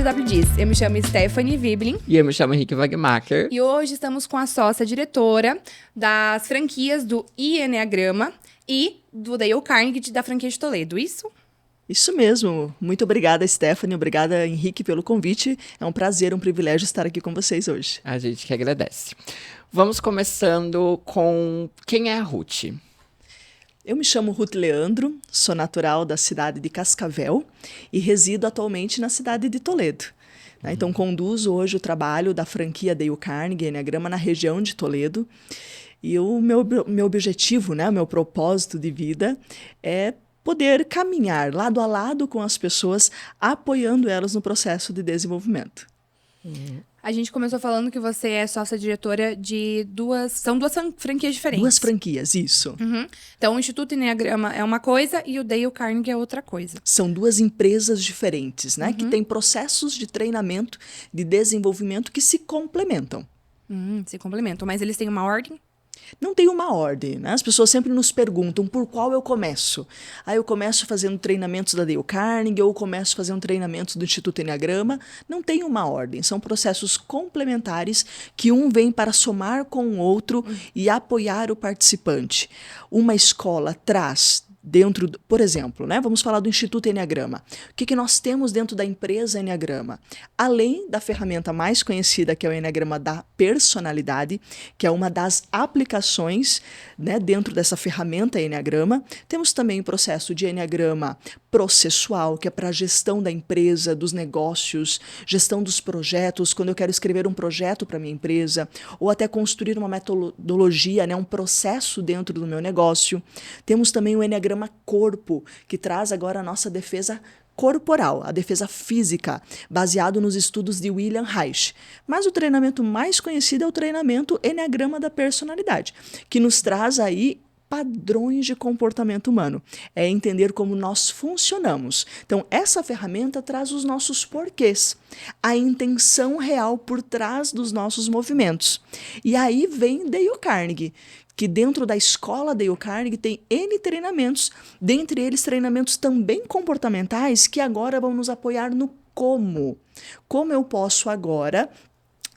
próprio diz. Eu me chamo Stephanie Wiblin. E eu me chamo Henrique Wagmacher. E hoje estamos com a sócia diretora das franquias do Enneagrama e do Dale Carnegie da franquia de Toledo, isso? Isso mesmo. Muito obrigada, Stephanie. Obrigada, Henrique, pelo convite. É um prazer, um privilégio estar aqui com vocês hoje. A gente que agradece. Vamos começando com quem é a Ruth? Eu me chamo Ruth Leandro, sou natural da cidade de Cascavel e resido atualmente na cidade de Toledo. Então, conduzo hoje o trabalho da franquia Dale Carnegie Enneagrama na região de Toledo. E o meu objetivo, o meu propósito de vida é poder caminhar lado a lado com as pessoas, apoiando elas no processo de desenvolvimento. A gente começou falando que você é sócia-diretora de duas franquias diferentes. 2 franquias, isso. Então, o Instituto Enneagrama é uma coisa e o Dale Carnegie é outra coisa. São 2 empresas diferentes, que têm processos de treinamento, de desenvolvimento que se complementam. Se complementam, mas eles têm uma ordem? Não tem uma ordem, As pessoas sempre nos perguntam por qual eu começo. Eu começo fazendo treinamentos da Dale Carnegie ou começo fazendo treinamentos do Instituto Enneagrama. Não tem uma ordem, são processos complementares que um vem para somar com o outro e apoiar o participante. Uma escola traz dentro, por exemplo, vamos falar do Instituto Enneagrama. O que nós temos dentro da empresa Enneagrama? Além da ferramenta mais conhecida, que é o Enneagrama da personalidade, que é uma das aplicações dentro dessa ferramenta Enneagrama, temos também o processo de Enneagrama processual, que é para a gestão da empresa, dos negócios, gestão dos projetos, quando eu quero escrever um projeto para minha empresa, ou até construir uma metodologia, um processo dentro do meu negócio. Temos também o Enneagrama corpo, que traz agora a nossa defesa corporal, a defesa física, baseado nos estudos de William Reich. Mas o treinamento mais conhecido é o treinamento Enneagrama da personalidade, que nos traz aí padrões de comportamento humano. É entender como nós funcionamos. Então, essa ferramenta traz os nossos porquês, a intenção real por trás dos nossos movimentos. E aí vem Dale Carnegie, que dentro da escola Dale Carnegie tem N treinamentos, dentre eles treinamentos também comportamentais que agora vão nos apoiar no como. Como eu posso agora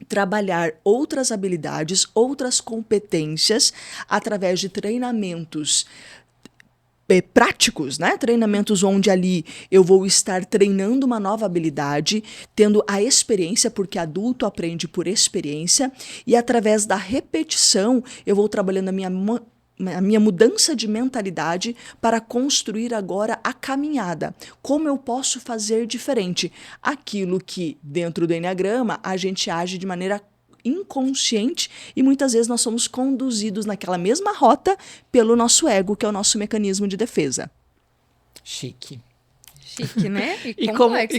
trabalhar outras habilidades, outras competências através de treinamentos práticos, Treinamentos onde ali eu vou estar treinando uma nova habilidade, tendo a experiência, porque adulto aprende por experiência, e através da repetição eu vou trabalhando a minha mudança de mentalidade para construir agora a caminhada. Como eu posso fazer diferente? Aquilo que dentro do Enneagrama a gente age de maneira inconsciente e muitas vezes nós somos conduzidos naquela mesma rota pelo nosso ego, que é o nosso mecanismo de defesa. Chique, né? E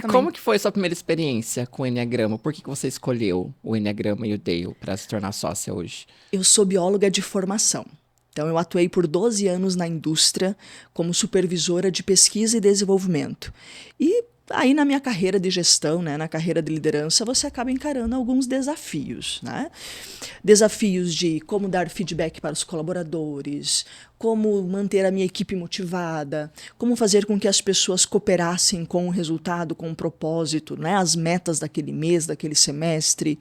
como que foi a sua primeira experiência com o Enneagrama? Por que você escolheu o Enneagrama e o Dale para se tornar sócia hoje? Eu sou bióloga de formação. Então, eu atuei por 12 anos na indústria como supervisora de pesquisa e desenvolvimento. E aí, na minha carreira de gestão, na carreira de liderança, você acaba encarando alguns desafios. Desafios de como dar feedback para os colaboradores, como manter a minha equipe motivada, como fazer com que as pessoas cooperassem com o resultado, com o propósito, as metas daquele mês, daquele semestre.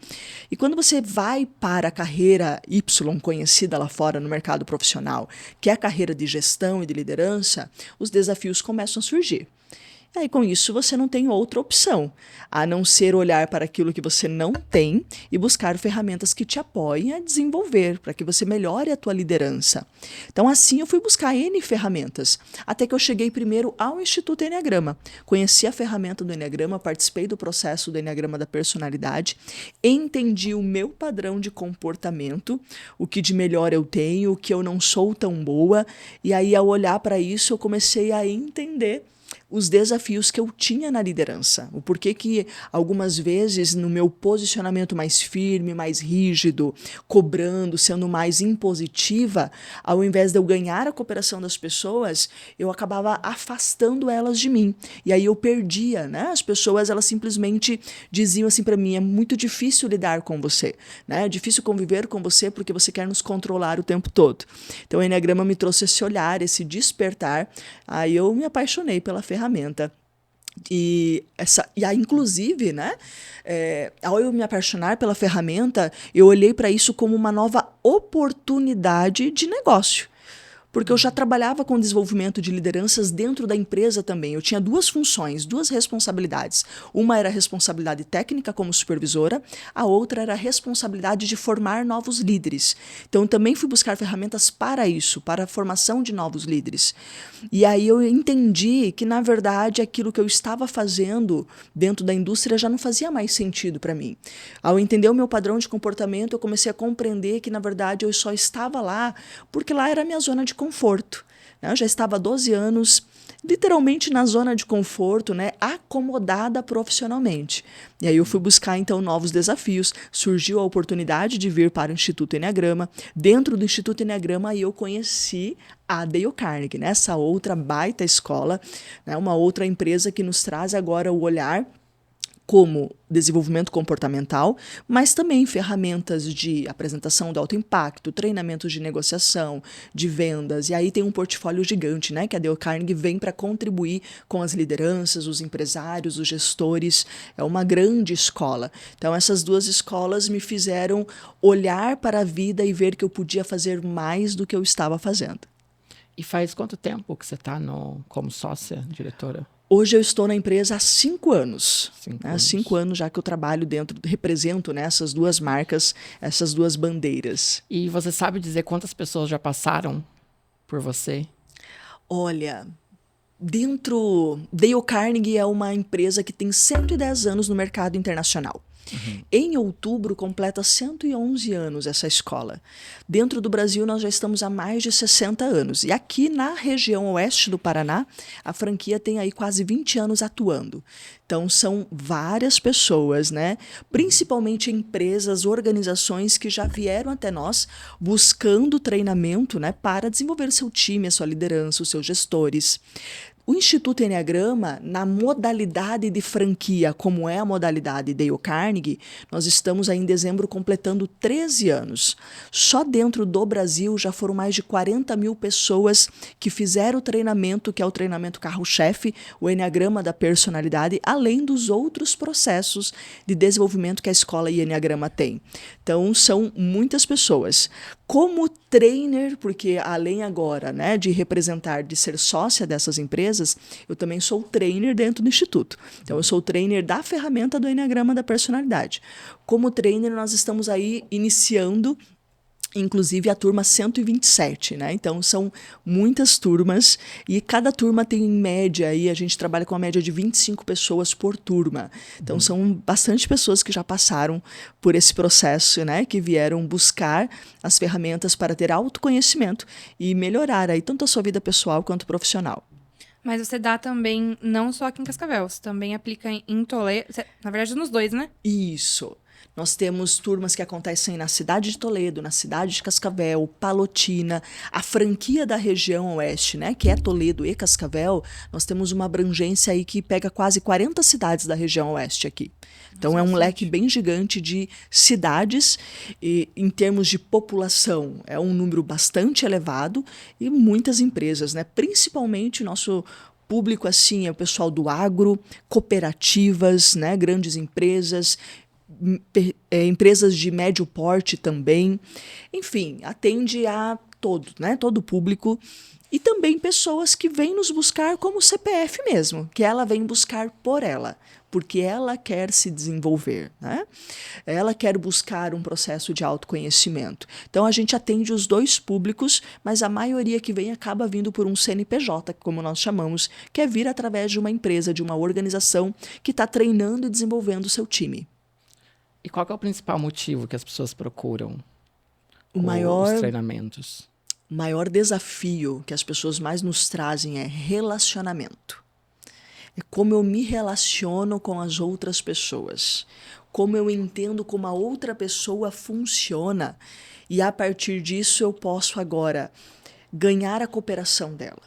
E quando você vai para a carreira Y, conhecida lá fora no mercado profissional, que é a carreira de gestão e de liderança, os desafios começam a surgir. E aí, com isso, você não tem outra opção, a não ser olhar para aquilo que você não tem e buscar ferramentas que te apoiem a desenvolver, para que você melhore a tua liderança. Então, assim, eu fui buscar N ferramentas, até que eu cheguei primeiro ao Instituto Enneagrama. Conheci a ferramenta do Enneagrama, participei do processo do Enneagrama da personalidade, entendi o meu padrão de comportamento, o que de melhor eu tenho, o que eu não sou tão boa, e aí, ao olhar para isso, eu comecei a entender os desafios que eu tinha na liderança, o porquê que algumas vezes no meu posicionamento mais firme, mais rígido, cobrando, sendo mais impositiva, ao invés de eu ganhar a cooperação das pessoas, eu acabava afastando elas de mim. E aí eu perdia, As pessoas, elas simplesmente diziam assim para mim, é muito difícil lidar com você, É difícil conviver com você porque você quer nos controlar o tempo todo. Então o Enneagrama me trouxe esse olhar, esse despertar, aí eu me apaixonei pela ferramenta. E aí, inclusive, né, ao eu me apaixonar pela ferramenta, eu olhei para isso como uma nova oportunidade de negócio. Porque eu já trabalhava com desenvolvimento de lideranças dentro da empresa também. Eu tinha duas funções, duas responsabilidades. Uma era a responsabilidade técnica como supervisora, a outra era a responsabilidade de formar novos líderes. Então, também fui buscar ferramentas para isso, para a formação de novos líderes. E aí eu entendi que, na verdade, aquilo que eu estava fazendo dentro da indústria já não fazia mais sentido para mim. Ao entender o meu padrão de comportamento, eu comecei a compreender que, na verdade, eu só estava lá porque lá era a minha zona de conforto. Né? Eu já estava há 12 anos, literalmente na zona de conforto, né? Acomodada profissionalmente. E aí eu fui buscar, então, novos desafios. Surgiu a oportunidade de vir para o Instituto Eneagrama. Dentro do Instituto Eneagrama, eu conheci a Dale Carnegie, né? Essa outra baita escola, né? Uma outra empresa que nos traz agora o olhar como desenvolvimento comportamental, mas também ferramentas de apresentação de alto impacto, treinamentos de negociação, de vendas, e aí tem um portfólio gigante, né, que a Dale Carnegie vem para contribuir com as lideranças, os empresários, os gestores, é uma grande escola. Então essas duas escolas me fizeram olhar para a vida e ver que eu podia fazer mais do que eu estava fazendo. E faz quanto tempo que você está como sócia, diretora? Hoje eu estou na empresa há 5 anos. 5 Há anos. 5 anos já que eu trabalho dentro, represento, né, essas duas marcas, essas duas bandeiras. E você sabe dizer quantas pessoas já passaram por você? Olha, Dale Carnegie é uma empresa que tem 110 anos no mercado internacional. Em outubro, completa 111 anos essa escola. Dentro do Brasil, nós já estamos há mais de 60 anos. E aqui na região oeste do Paraná, a franquia tem aí quase 20 anos atuando. Então, são várias pessoas, né? Principalmente empresas, organizações que já vieram até nós buscando treinamento, né, para desenvolver seu time, a sua liderança, os seus gestores. O Instituto Eneagrama, na modalidade de franquia, como é a modalidade Dale Carnegie, nós estamos aí em dezembro completando 13 anos. Só dentro do Brasil já foram mais de 40 mil pessoas que fizeram o treinamento, que é o treinamento carro-chefe, o Eneagrama da personalidade, além dos outros processos de desenvolvimento que a escola e Eneagrama tem. Então, são muitas pessoas. Como trainer, porque além agora, né, de representar, de ser sócia dessas empresas, eu também sou trainer dentro do Instituto. Então, eu sou trainer da ferramenta do Eneagrama da personalidade. Como trainer, nós estamos aí iniciando, inclusive, a turma 127, né? Então, são muitas turmas e cada turma tem, em média, aí a gente trabalha com uma média de 25 pessoas por turma. Então, são bastante pessoas que já passaram por esse processo, né? Que vieram buscar as ferramentas para ter autoconhecimento e melhorar aí tanto a sua vida pessoal quanto profissional. Mas você dá também, não só aqui em Cascavel, você também aplica em Toledo, na verdade nos dois, né? Isso. Nós temos turmas que acontecem na cidade de Toledo, na cidade de Cascavel, Palotina, a franquia da região oeste, né, que é Toledo e Cascavel. Nós temos uma abrangência aí que pega quase 40 cidades da região oeste aqui. Então é um leque bem gigante de cidades e em termos de população é um número bastante elevado e muitas empresas, né, principalmente o nosso público assim é o pessoal do agro, cooperativas, né, grandes empresas, empresas de médio porte também. Enfim, atende a todo, né, todo o público. E também pessoas que vêm nos buscar como CPF mesmo, que ela vem buscar por ela, porque ela quer se desenvolver, né? Ela quer buscar um processo de autoconhecimento. Então, a gente atende os dois públicos, mas a maioria que vem acaba vindo por um CNPJ, como nós chamamos, que é vir através de uma empresa, de uma organização que está treinando e desenvolvendo o seu time. E qual que é o principal motivo que as pessoas procuram os treinamentos? O maior desafio que as pessoas mais nos trazem é relacionamento. É como eu me relaciono com as outras pessoas. Como eu entendo como a outra pessoa funciona. E a partir disso eu posso agora ganhar a cooperação dela.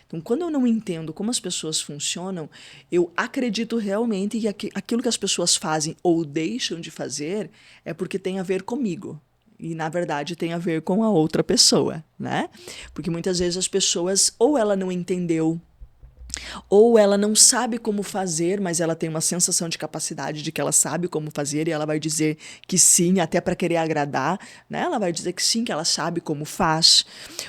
Então, quando eu não entendo como as pessoas funcionam, eu acredito realmente que aquilo que as pessoas fazem ou deixam de fazer é porque tem a ver comigo. E, na verdade, tem a ver com a outra pessoa, né? Porque muitas vezes as pessoas, ou ela não entendeu Ou ela não sabe como fazer, mas ela tem uma sensação de capacidade de que ela sabe como fazer e ela vai dizer que sim, até para querer agradar, né? Ela vai dizer que sim, que ela sabe como faz.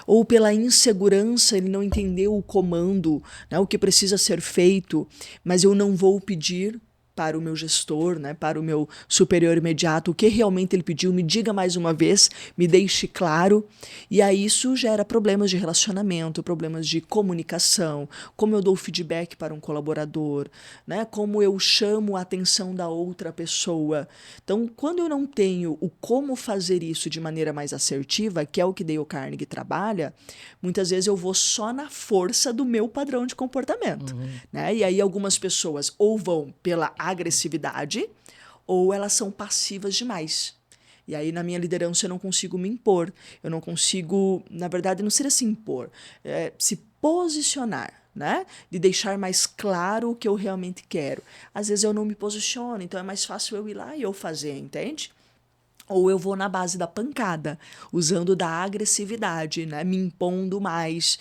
Ou pela insegurança, ele não entendeu o comando, né? O que precisa ser feito, mas eu não vou pedir para o meu gestor, né, para o meu superior imediato, o que realmente ele pediu, me diga mais uma vez, me deixe claro. E aí isso gera problemas de relacionamento, problemas de comunicação, como eu dou feedback para um colaborador, né, como eu chamo a atenção da outra pessoa. Então, quando eu não tenho o como fazer isso de maneira mais assertiva, que é o que Dale Carnegie trabalha, muitas vezes eu vou só na força do meu padrão de comportamento, né? E aí algumas pessoas ou vão pela agressividade ou elas são passivas demais. E aí, na minha liderança, eu não consigo me impor. Eu não consigo, na verdade, não seria se impor, se posicionar, né? De deixar mais claro o que eu realmente quero. Às vezes eu não me posiciono, então é mais fácil eu ir lá e eu fazer, entende? Ou eu vou na base da pancada, usando da agressividade, né? Me impondo mais,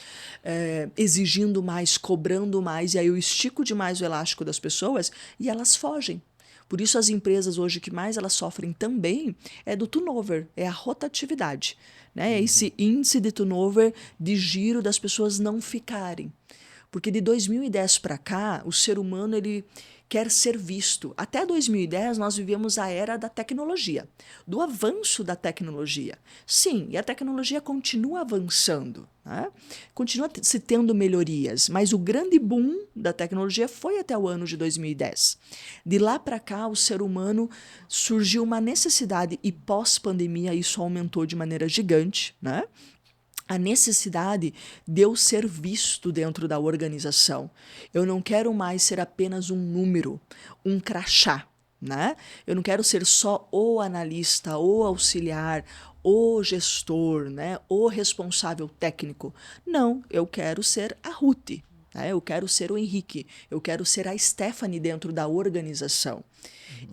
exigindo mais, cobrando mais, e aí eu estico demais o elástico das pessoas e elas fogem. Por isso as empresas hoje que mais elas sofrem também é do turnover, é a rotatividade, né? É esse índice de turnover, de giro das pessoas não ficarem. Porque de 2010 para cá, o ser humano ele quer ser visto. Até 2010, nós vivíamos a era da tecnologia, do avanço da tecnologia. Sim, e a tecnologia continua avançando, né? Continua se tendo melhorias, mas o grande boom da tecnologia foi até o ano de 2010. De lá para cá, o ser humano surgiu uma necessidade, e pós-pandemia isso aumentou de maneira gigante, né? A necessidade de eu ser visto dentro da organização. Eu não quero mais ser apenas um número, um crachá, né? Eu não quero ser só o analista, o auxiliar, o gestor, né? O responsável técnico. Não, eu quero ser a Ruth, né? Eu quero ser o Henrique, eu quero ser a Stephanie dentro da organização.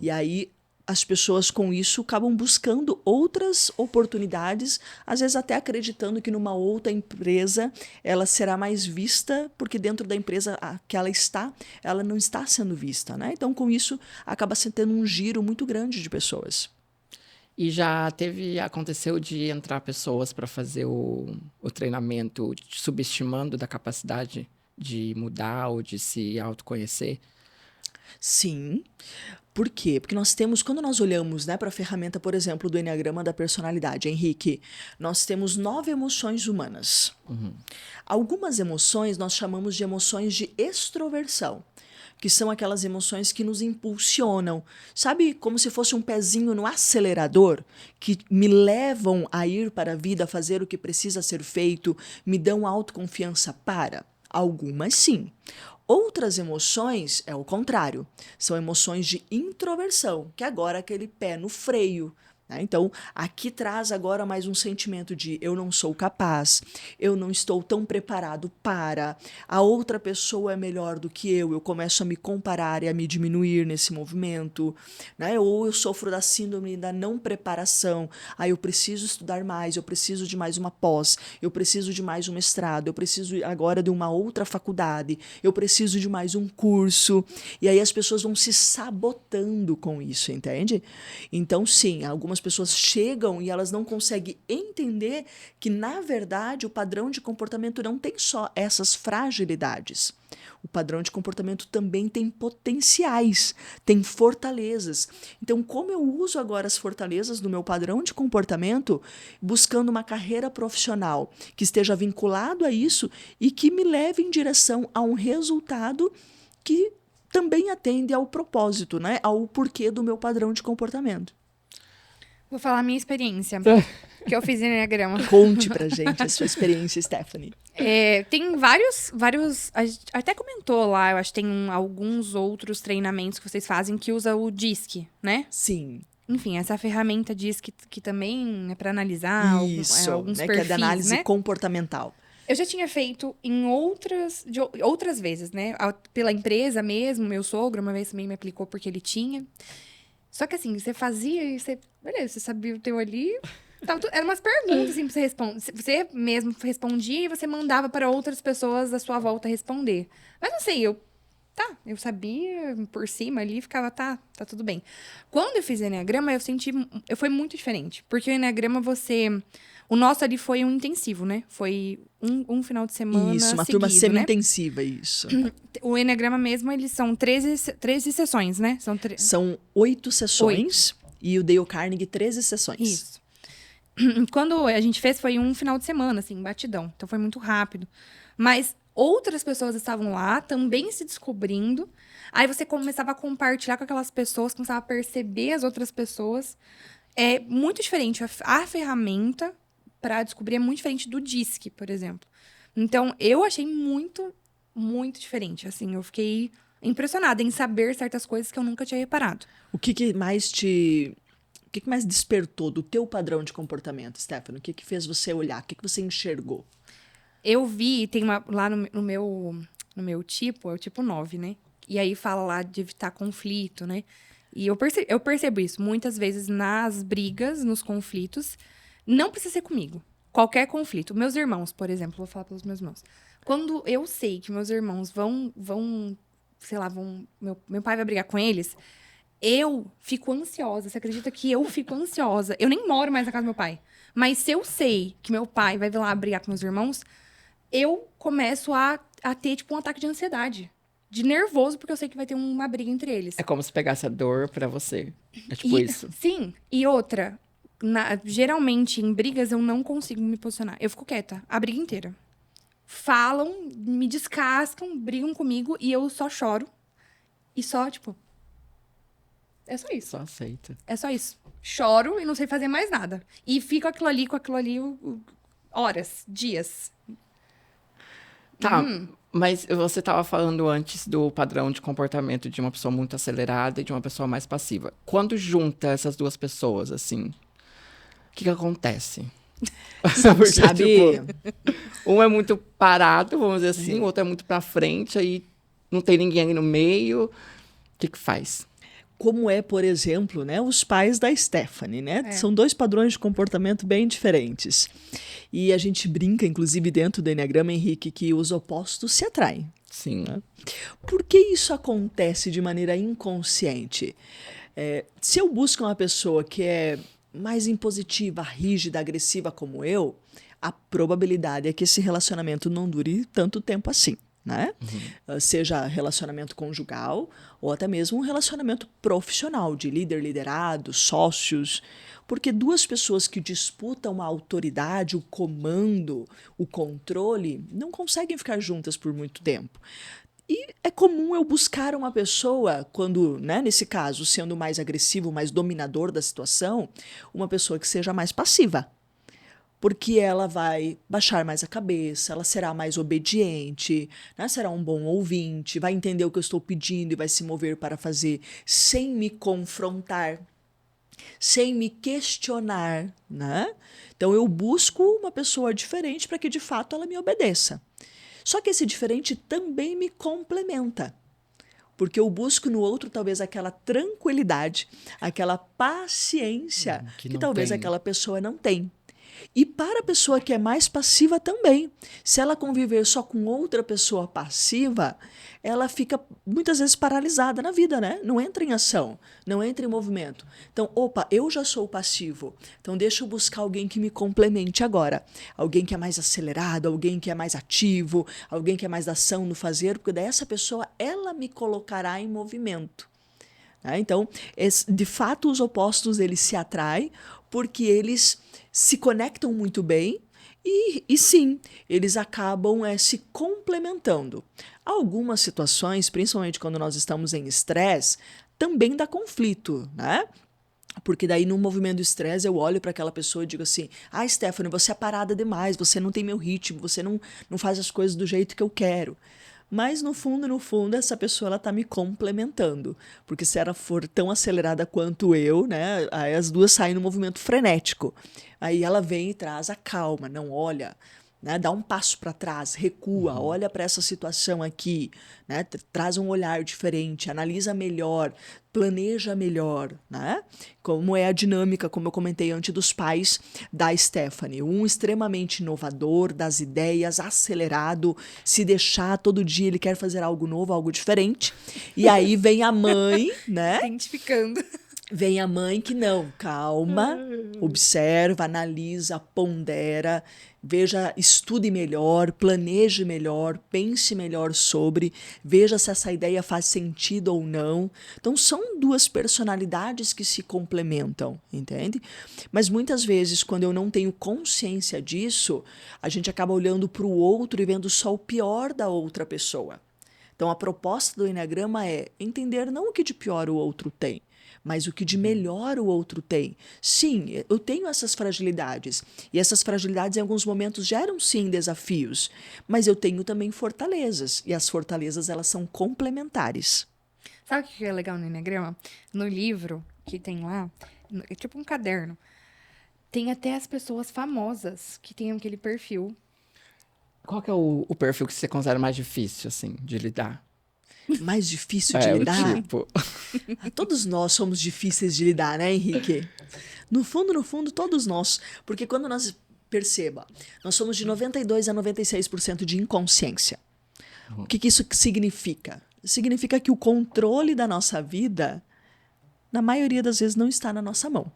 E aí as pessoas com isso acabam buscando outras oportunidades, às vezes até acreditando que numa outra empresa ela será mais vista, porque dentro da empresa que ela está, ela não está sendo vista, né? Então, com isso, acaba se tendo um giro muito grande de pessoas. E já aconteceu de entrar pessoas para fazer o treinamento subestimando da capacidade de mudar ou de se autoconhecer? Sim. Por quê? Porque nós temos, quando nós olhamos, né, para a ferramenta, por exemplo, do Enneagrama da Personalidade, Henrique, nós temos 9 emoções humanas. Algumas emoções nós chamamos de emoções de extroversão, que são aquelas emoções que nos impulsionam. Sabe, como se fosse um pezinho no acelerador, que me levam a ir para a vida, a fazer o que precisa ser feito, me dão autoconfiança para? Algumas sim. Outras emoções é o contrário, são emoções de introversão, que agora é aquele pé no freio, né? Então, aqui traz agora mais um sentimento de eu não sou capaz, eu não estou tão preparado para, a outra pessoa é melhor do que eu começo a me comparar e a me diminuir nesse movimento, né? Ou eu sofro da síndrome da não preparação, aí eu preciso estudar mais, eu preciso de mais uma pós, eu preciso de mais um mestrado, eu preciso agora de uma outra faculdade, eu preciso de mais um curso, e aí as pessoas vão se sabotando com isso, entende? Então, sim, algumas pessoas chegam e elas não conseguem entender que, na verdade, o padrão de comportamento não tem só essas fragilidades. O padrão de comportamento também tem potenciais, tem fortalezas. Então, como eu uso agora as fortalezas do meu padrão de comportamento, buscando uma carreira profissional que esteja vinculado a isso e que me leve em direção a um resultado que também atende ao propósito, né? Ao porquê do meu padrão de comportamento. Vou falar a minha experiência, que eu fiz em Enneagrama. Conte pra gente a sua experiência, Stephanie. Tem vários. A gente até comentou lá, eu acho que tem alguns outros treinamentos que vocês fazem que usa o DISC, né? Sim. Enfim, essa ferramenta DISC que também é para analisar Isso, alguns né, perfis, que é de análise né? comportamental. Eu já tinha feito em outras vezes, né? Pela empresa mesmo, meu sogro uma vez também me aplicou porque ele tinha. Só que assim, você fazia e beleza, você sabia o teu ali, Eram umas perguntas, assim, pra você responder. Você mesmo respondia e você mandava para outras pessoas à sua volta responder. Mas não sei, eu sabia por cima ali, ficava, tá tudo bem. Quando eu fiz Eneagrama, foi muito diferente. Porque o Eneagrama, o nosso ali foi um intensivo, né? Foi um final de semana Isso, uma seguido, turma né? semi-intensiva, isso. O Eneagrama mesmo, eles são 13 sessões, né? São 8 sessões e o Dale Carnegie 13 sessões. Isso. Quando a gente fez, foi um final de semana, assim, batidão. Então, foi muito rápido. Mas outras pessoas estavam lá, também se descobrindo. Aí, você começava a compartilhar com aquelas pessoas, começava a perceber as outras pessoas. É muito diferente. A ferramenta para descobrir é muito diferente do DISC, por exemplo. Então, eu achei muito, muito diferente. Assim, eu fiquei impressionada em saber certas coisas que eu nunca tinha reparado. O que mais despertou do teu padrão de comportamento, Stephanie? O que fez você olhar? O que você enxergou? Eu vi, tem lá no meu tipo, é o tipo 9, né? E aí fala lá de evitar conflito, né? E eu percebo isso muitas vezes nas brigas, nos conflitos. Não precisa ser comigo. Qualquer conflito. Meus irmãos, por exemplo, vou falar pelos meus irmãos. Quando eu sei que meus irmãos sei lá, meu pai vai brigar com eles, eu fico ansiosa. Você acredita que eu fico ansiosa? Eu nem moro mais na casa do meu pai. Mas se eu sei que meu pai vai vir lá brigar com meus irmãos, eu começo a ter, tipo, um ataque de ansiedade. De nervoso, porque eu sei que vai ter uma briga entre eles. É como se pegasse a dor pra você. É tipo isso. Sim. E outra, geralmente em brigas eu não consigo me posicionar. Eu fico quieta a briga inteira. Falam, me descascam, brigam comigo e eu só choro. E só, tipo... É só isso. Só aceita. É só isso. Choro e não sei fazer mais nada. E fico com aquilo ali, horas, dias. Tá, mas você estava falando antes do padrão de comportamento de uma pessoa muito acelerada e de uma pessoa mais passiva. Quando junta essas duas pessoas, assim, o que acontece? Porque, Sabe? tipo, um é muito parado, vamos dizer assim, o outro é muito pra frente, aí não tem ninguém ali no meio. O que faz? Como é, por exemplo, né, os pais da Stephanie, né? É. São dois padrões de comportamento bem diferentes. E a gente brinca, inclusive, dentro do Eneagrama, Henrique, que os opostos se atraem. Sim. Por que isso acontece de maneira inconsciente? Se eu busco uma pessoa que é mais impositiva, rígida, agressiva como eu, a probabilidade é que esse relacionamento não dure tanto tempo assim. Né? Seja relacionamento conjugal ou até mesmo um relacionamento profissional, de líder, liderado, sócios, porque duas pessoas que disputam a autoridade, o comando, o controle, não conseguem ficar juntas por muito tempo. E é comum eu buscar uma pessoa, quando, né, nesse caso, sendo mais agressivo, mais dominador da situação, uma pessoa que seja mais passiva. Porque ela vai baixar mais a cabeça, ela será mais obediente, né? Será um bom ouvinte, vai entender o que eu estou pedindo e vai se mover para fazer sem me confrontar, sem me questionar, né? Então eu busco uma pessoa diferente para que de fato ela me obedeça. Só que esse diferente também me complementa. Porque eu busco no outro talvez aquela tranquilidade, aquela paciência que talvez aquela pessoa não tem. E para a pessoa que é mais passiva também, se ela conviver só com outra pessoa passiva, ela fica muitas vezes paralisada na vida, né? Não entra em ação, não entra em movimento. Então, opa, eu já sou passivo, então deixa eu buscar alguém que me complemente agora. Alguém que é mais acelerado, alguém que é mais ativo, alguém que é mais da ação no fazer, porque daí essa pessoa, ela me colocará em movimento. Então, de fato, os opostos eles se atraem porque eles se conectam muito bem e sim, eles acabam se complementando. Algumas situações, principalmente quando nós estamos em estresse, também dá conflito, né? Porque daí no movimento do estresse eu olho para aquela pessoa e digo assim, Stephanie, você é parada demais, você não tem meu ritmo, você não faz as coisas do jeito que eu quero. Mas no fundo, essa pessoa ela tá me complementando. Porque se ela for tão acelerada quanto eu, né, aí as duas saem no movimento frenético. Aí ela vem e traz a calma. Não, olha, né? Dá um passo para trás, recua, olha para essa situação aqui, né? Traz um olhar diferente, analisa melhor, planeja melhor, né? Como é a dinâmica, como eu comentei antes, dos pais da Stephanie. Um extremamente inovador, das ideias, acelerado, se deixar todo dia ele quer fazer algo novo, algo diferente. E aí vem a mãe, né? Identificando. Vem a mãe que não, calma, observa, analisa, pondera, veja, estude melhor, planeje melhor, pense melhor sobre, veja se essa ideia faz sentido ou não. Então, são duas personalidades que se complementam, entende? Mas muitas vezes, quando eu não tenho consciência disso, a gente acaba olhando para o outro e vendo só o pior da outra pessoa. Então, a proposta do Eneagrama é entender não o que de pior o outro tem, mas o que de melhor o outro tem. Sim, eu tenho essas fragilidades. E essas fragilidades, em alguns momentos, geram, sim, desafios. Mas eu tenho também fortalezas. E as fortalezas, elas são complementares. Sabe o que é legal no Eneagrama? No livro que tem lá, é tipo um caderno, tem até as pessoas famosas que têm aquele perfil. Qual que é o perfil que você considera mais difícil, assim, de lidar? Mais difícil de lidar? O tipo. Todos nós somos difíceis de lidar, né, Henrique? No fundo, todos nós. Porque quando nós... Perceba, nós somos de 92% a 96% de inconsciência. O que isso significa? Significa que o controle da nossa vida, na maioria das vezes, não está na nossa mão,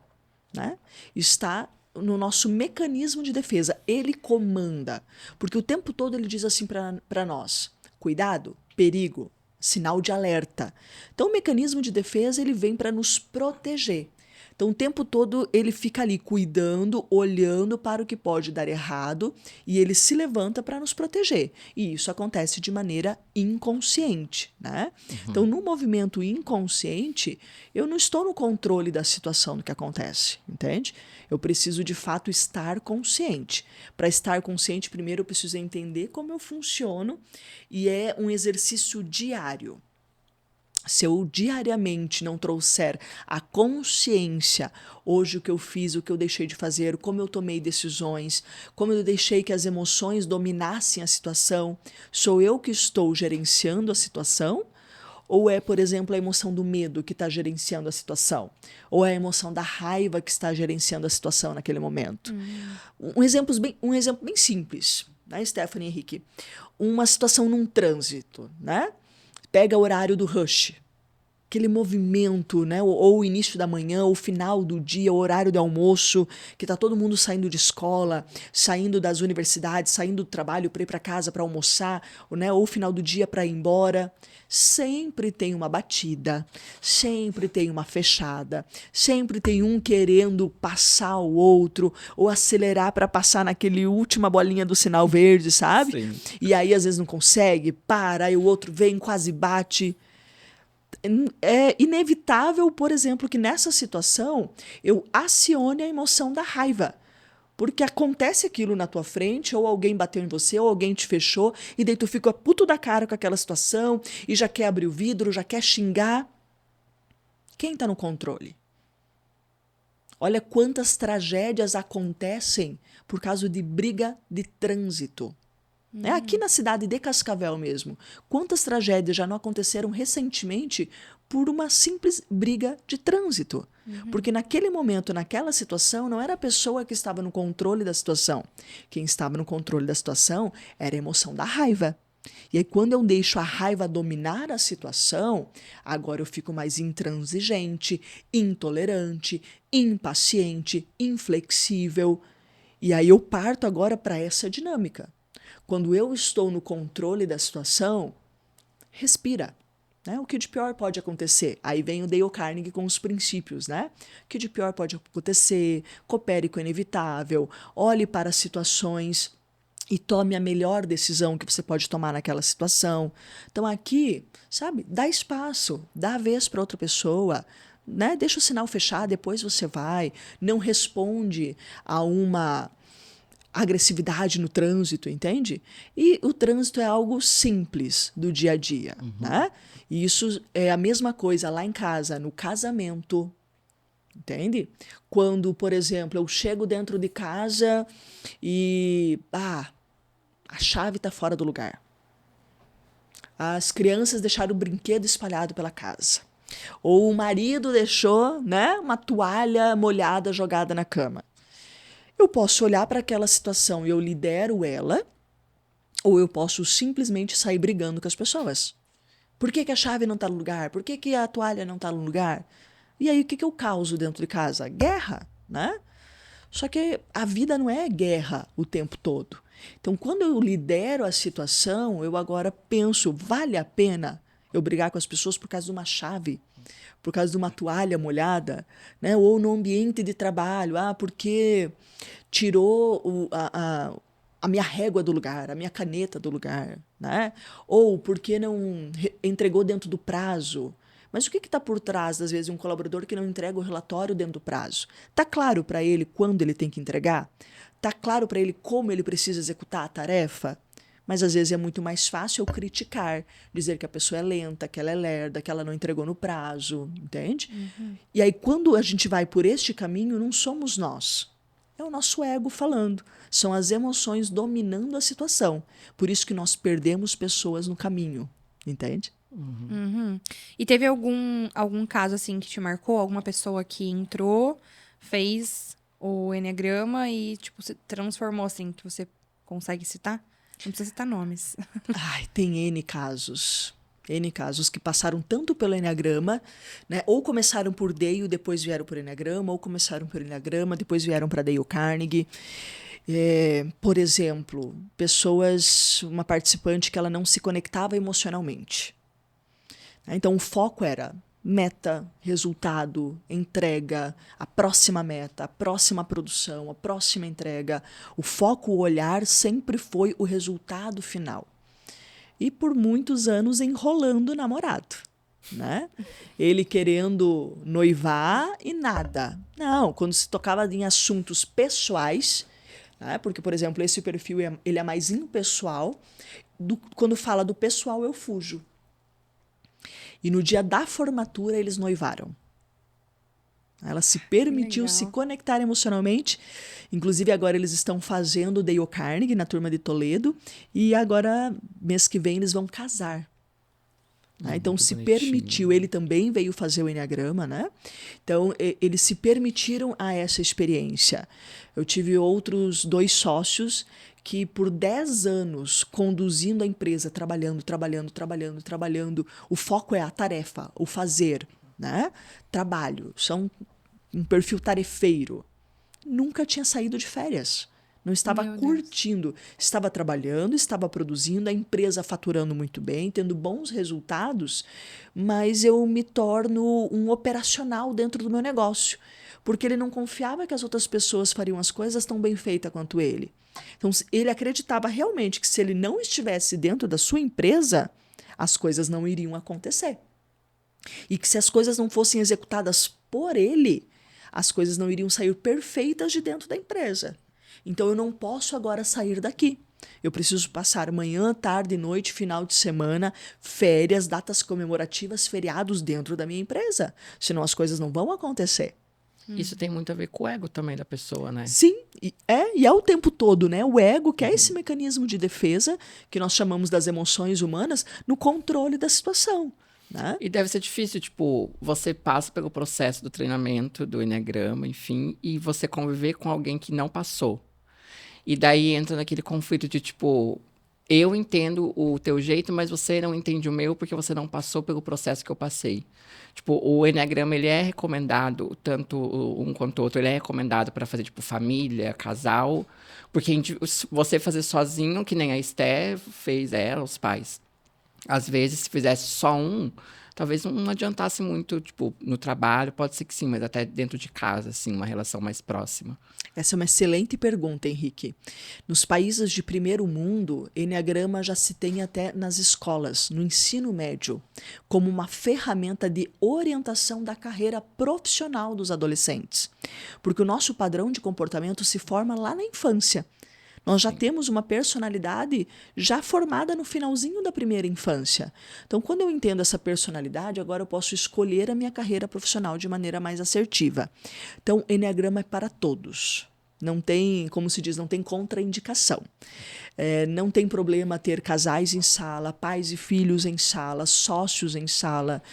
né? Está no nosso mecanismo de defesa. Ele comanda. Porque o tempo todo ele diz assim para nós: cuidado, perigo, sinal de alerta. Então, o mecanismo de defesa ele vem para nos proteger. Então, o tempo todo ele fica ali cuidando, olhando para o que pode dar errado e ele se levanta para nos proteger. E isso acontece de maneira inconsciente, né? Então, no movimento inconsciente, eu não estou no controle da situação do que acontece, entende? Eu preciso, de fato, estar consciente. Para estar consciente, primeiro eu preciso entender como eu funciono e é um exercício diário. Se eu diariamente não trouxer a consciência, hoje o que eu fiz, o que eu deixei de fazer, como eu tomei decisões, como eu deixei que as emoções dominassem a situação, sou eu que estou gerenciando a situação? Ou é, por exemplo, a emoção do medo que está gerenciando a situação? Ou é a emoção da raiva que está gerenciando a situação naquele momento? Um exemplo bem simples, né, Stephanie e Henrique? Uma situação num trânsito, né? Pega o horário do rush, aquele movimento, né? Ou o início da manhã, ou o final do dia, o horário do almoço, que está todo mundo saindo de escola, saindo das universidades, saindo do trabalho para ir para casa para almoçar, né? Ou o final do dia para ir embora. Sempre tem uma batida, sempre tem uma fechada, sempre tem um querendo passar o outro, ou acelerar para passar naquele última bolinha do sinal verde, sabe? Sim. E aí às vezes não consegue, para, aí o outro vem, quase bate. É inevitável, por exemplo, que nessa situação eu acione a emoção da raiva. Porque acontece aquilo na tua frente, ou alguém bateu em você, ou alguém te fechou, e daí tu fica puto da cara com aquela situação, e já quer abrir o vidro, já quer xingar. Quem está no controle? Olha quantas tragédias acontecem por causa de briga de trânsito. Aqui na cidade de Cascavel mesmo, quantas tragédias já não aconteceram recentemente por uma simples briga de trânsito? Porque naquele momento, naquela situação, não era a pessoa que estava no controle da situação. Quem estava no controle da situação era a emoção da raiva. E aí, quando eu deixo a raiva dominar a situação, agora eu fico mais intransigente, intolerante, impaciente, inflexível. E aí eu parto agora para essa dinâmica. Quando eu estou no controle da situação, respira. Né? O que de pior pode acontecer? Aí vem o Dale Carnegie com os princípios. Né? O que de pior pode acontecer? Coopere com o inevitável. Olhe para as situações e tome a melhor decisão que você pode tomar naquela situação. Então aqui, sabe, dá espaço, dá a vez para outra pessoa. Né? Deixa o sinal fechar, depois você vai. Não responde a uma agressividade no trânsito, entende? E o trânsito é algo simples do dia a dia, né? E isso é a mesma coisa lá em casa, no casamento, entende? Quando, por exemplo, eu chego dentro de casa e, A chave está fora do lugar. As crianças deixaram o brinquedo espalhado pela casa. Ou o marido deixou, né, uma toalha molhada jogada na cama. Eu posso olhar para aquela situação e eu lidero ela, ou eu posso simplesmente sair brigando com as pessoas. Por que a chave não está no lugar? Por que a toalha não está no lugar? E aí o que eu causo dentro de casa? Guerra, né? Só que a vida não é guerra o tempo todo. Então, quando eu lidero a situação, eu agora penso, vale a pena eu brigar com as pessoas por causa de uma chave, por causa de uma toalha molhada, né? Ou no ambiente de trabalho, porque tirou a minha régua do lugar, a minha caneta do lugar, né? Ou porque não entregou dentro do prazo. Mas o que está por trás, às vezes, de um colaborador que não entrega o relatório dentro do prazo? Está claro para ele quando ele tem que entregar? Está claro para ele como ele precisa executar a tarefa? Mas, às vezes, é muito mais fácil eu criticar, dizer que a pessoa é lenta, que ela é lerda, que ela não entregou no prazo, entende? Uhum. E aí, quando a gente vai por este caminho, não somos nós. É o nosso ego falando. São as emoções dominando a situação. Por isso que nós perdemos pessoas no caminho, entende? Uhum. E teve algum caso assim que te marcou? Alguma pessoa que entrou, fez o enneagrama e tipo se transformou assim, que você consegue citar? Não precisa citar nomes. Ai, tem N casos. N casos que passaram tanto pelo enneagrama, né? Ou começaram por Dale, depois vieram por enneagrama, ou começaram por enneagrama, depois vieram para Dale Carnegie. Por exemplo, uma participante que ela não se conectava emocionalmente. Então, o foco era meta, resultado, entrega, a próxima meta, a próxima produção, a próxima entrega. O foco, o olhar sempre foi o resultado final. E por muitos anos enrolando o namorado, né? Ele querendo noivar e nada. Não, quando se tocava em assuntos pessoais, né? Porque, por exemplo, esse perfil ele é mais impessoal. Quando fala do pessoal, eu fujo. E no dia da formatura, eles noivaram. Ela se permitiu se conectar emocionalmente. Inclusive, agora eles estão fazendo o Dale Carnegie na turma de Toledo. E agora, mês que vem, eles vão casar. Então, se permitiu. Ele também veio fazer o enneagrama, né? Então, eles se permitiram a essa experiência. Eu tive outros 2 sócios que por 10 anos conduzindo a empresa, trabalhando, o foco é a tarefa, o fazer, né? Trabalho, são um perfil tarefeiro. Nunca tinha saído de férias. Não estava curtindo. Estava trabalhando, estava produzindo, a empresa faturando muito bem, tendo bons resultados, mas eu me torno um operacional dentro do meu negócio. Porque ele não confiava que as outras pessoas fariam as coisas tão bem feitas quanto ele. Então, ele acreditava realmente que se ele não estivesse dentro da sua empresa, as coisas não iriam acontecer. E que se as coisas não fossem executadas por ele, as coisas não iriam sair perfeitas de dentro da empresa. Então, eu não posso agora sair daqui. Eu preciso passar manhã, tarde, noite, final de semana, férias, datas comemorativas, feriados dentro da minha empresa. Senão as coisas não vão acontecer. Isso tem muito a ver com o ego também da pessoa, né? Sim, e é o tempo todo, né? O ego, que é esse mecanismo de defesa, que nós chamamos das emoções humanas, no controle da situação, né? E deve ser difícil, tipo, você passa pelo processo do treinamento, do enneagrama, enfim, e você conviver com alguém que não passou. E daí entra naquele conflito de, tipo, eu entendo o teu jeito, mas você não entende o meu porque você não passou pelo processo que eu passei. Tipo, o enneagrama, ele é recomendado, tanto um quanto o outro, ele é recomendado para fazer, tipo, família, casal, porque você fazer sozinho, que nem a Esté fez ela, os pais. Às vezes, se fizesse só um, talvez não adiantasse muito, tipo, no trabalho, pode ser que sim, mas até dentro de casa, assim, uma relação mais próxima. Essa é uma excelente pergunta, Henrique. Nos países de primeiro mundo, enneagrama já se tem até nas escolas, no ensino médio, como uma ferramenta de orientação da carreira profissional dos adolescentes. Porque o nosso padrão de comportamento se forma lá na infância. Nós já temos uma personalidade já formada no finalzinho da primeira infância. Então, quando eu entendo essa personalidade, agora eu posso escolher a minha carreira profissional de maneira mais assertiva. Então, enneagrama é para todos. Não tem, como se diz, não tem contraindicação. Não tem problema ter casais em sala, pais e filhos em sala, sócios em sala.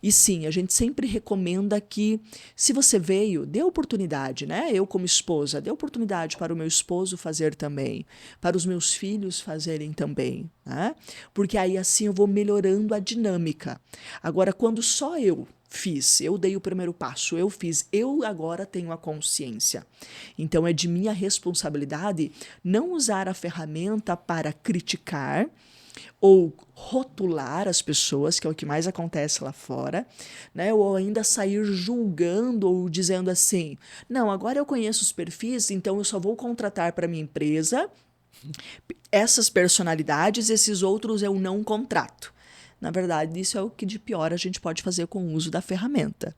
E sim, a gente sempre recomenda que, se você veio, dê oportunidade, né? Eu, como esposa, dê oportunidade para o meu esposo fazer também, para os meus filhos fazerem também, né? Porque aí assim eu vou melhorando a dinâmica. Agora, quando só eu fiz, eu dei o primeiro passo, eu fiz, eu agora tenho a consciência. Então é de minha responsabilidade não usar a ferramenta para criticar ou rotular as pessoas, que é o que mais acontece lá fora, né? Ou ainda sair julgando ou dizendo assim, não, agora eu conheço os perfis, então eu só vou contratar para minha empresa essas personalidades, esses outros eu não contrato. Na verdade, isso é o que de pior a gente pode fazer com o uso da ferramenta.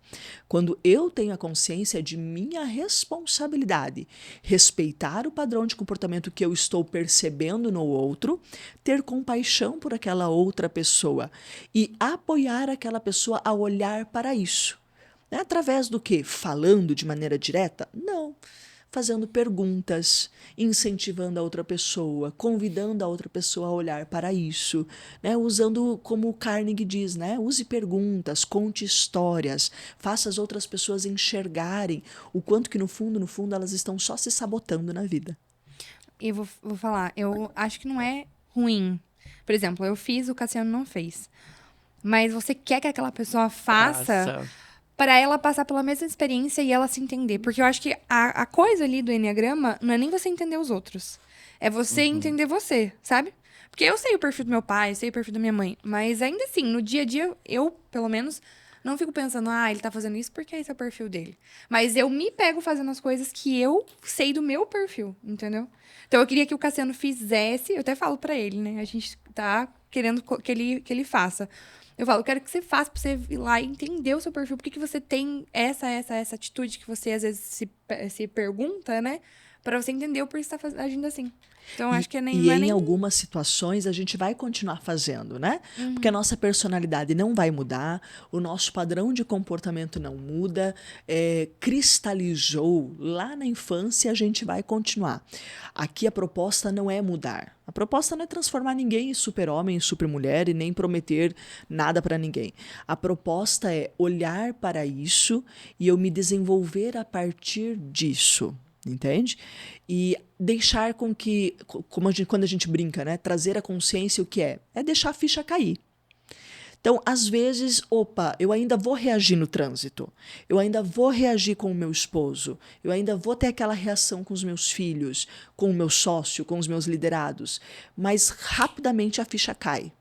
Quando eu tenho a consciência de minha responsabilidade, respeitar o padrão de comportamento que eu estou percebendo no outro, ter compaixão por aquela outra pessoa e apoiar aquela pessoa a olhar para isso. Através do quê? Falando de maneira direta? Não. Fazendo perguntas, incentivando a outra pessoa, convidando a outra pessoa a olhar para isso, né? Usando, como o Carnegie diz, né? Use perguntas, conte histórias, faça as outras pessoas enxergarem o quanto que no fundo, elas estão só se sabotando na vida. E vou falar, eu acho que não é ruim. Por exemplo, eu fiz, o Cassiano não fez. Mas você quer que aquela pessoa faça para ela passar pela mesma experiência e ela se entender. Porque eu acho que a coisa ali do Enneagrama não é nem você entender os outros. É você entender você, sabe? Porque eu sei o perfil do meu pai, eu sei o perfil da minha mãe. Mas ainda assim, no dia a dia, eu, pelo menos, não fico pensando, ele tá fazendo isso porque esse é o perfil dele. Mas eu me pego fazendo as coisas que eu sei do meu perfil, entendeu? Então eu queria que o Cassiano fizesse, eu até falo pra ele, né? A gente tá querendo que ele faça. Eu falo, eu quero que você faça pra você ir lá e entender o seu perfil. Por que você tem essa atitude que você às vezes se pergunta, né? Pra você entender o porquê você tá agindo assim. Então, acho que não é em nem... algumas situações a gente vai continuar fazendo, né? Porque a nossa personalidade não vai mudar, o nosso padrão de comportamento não muda, cristalizou lá na infância, a gente vai continuar. Aqui a proposta não é mudar. A proposta não é transformar ninguém em super-homem, em super-mulher e nem prometer nada para ninguém. A proposta é olhar para isso e eu me desenvolver a partir disso. Entende? E deixar com que, quando a gente brinca, né? Trazer a consciência o que é? É deixar a ficha cair. Então, às vezes, eu ainda vou reagir no trânsito, eu ainda vou reagir com o meu esposo, eu ainda vou ter aquela reação com os meus filhos, com o meu sócio, com os meus liderados, mas rapidamente a ficha cai.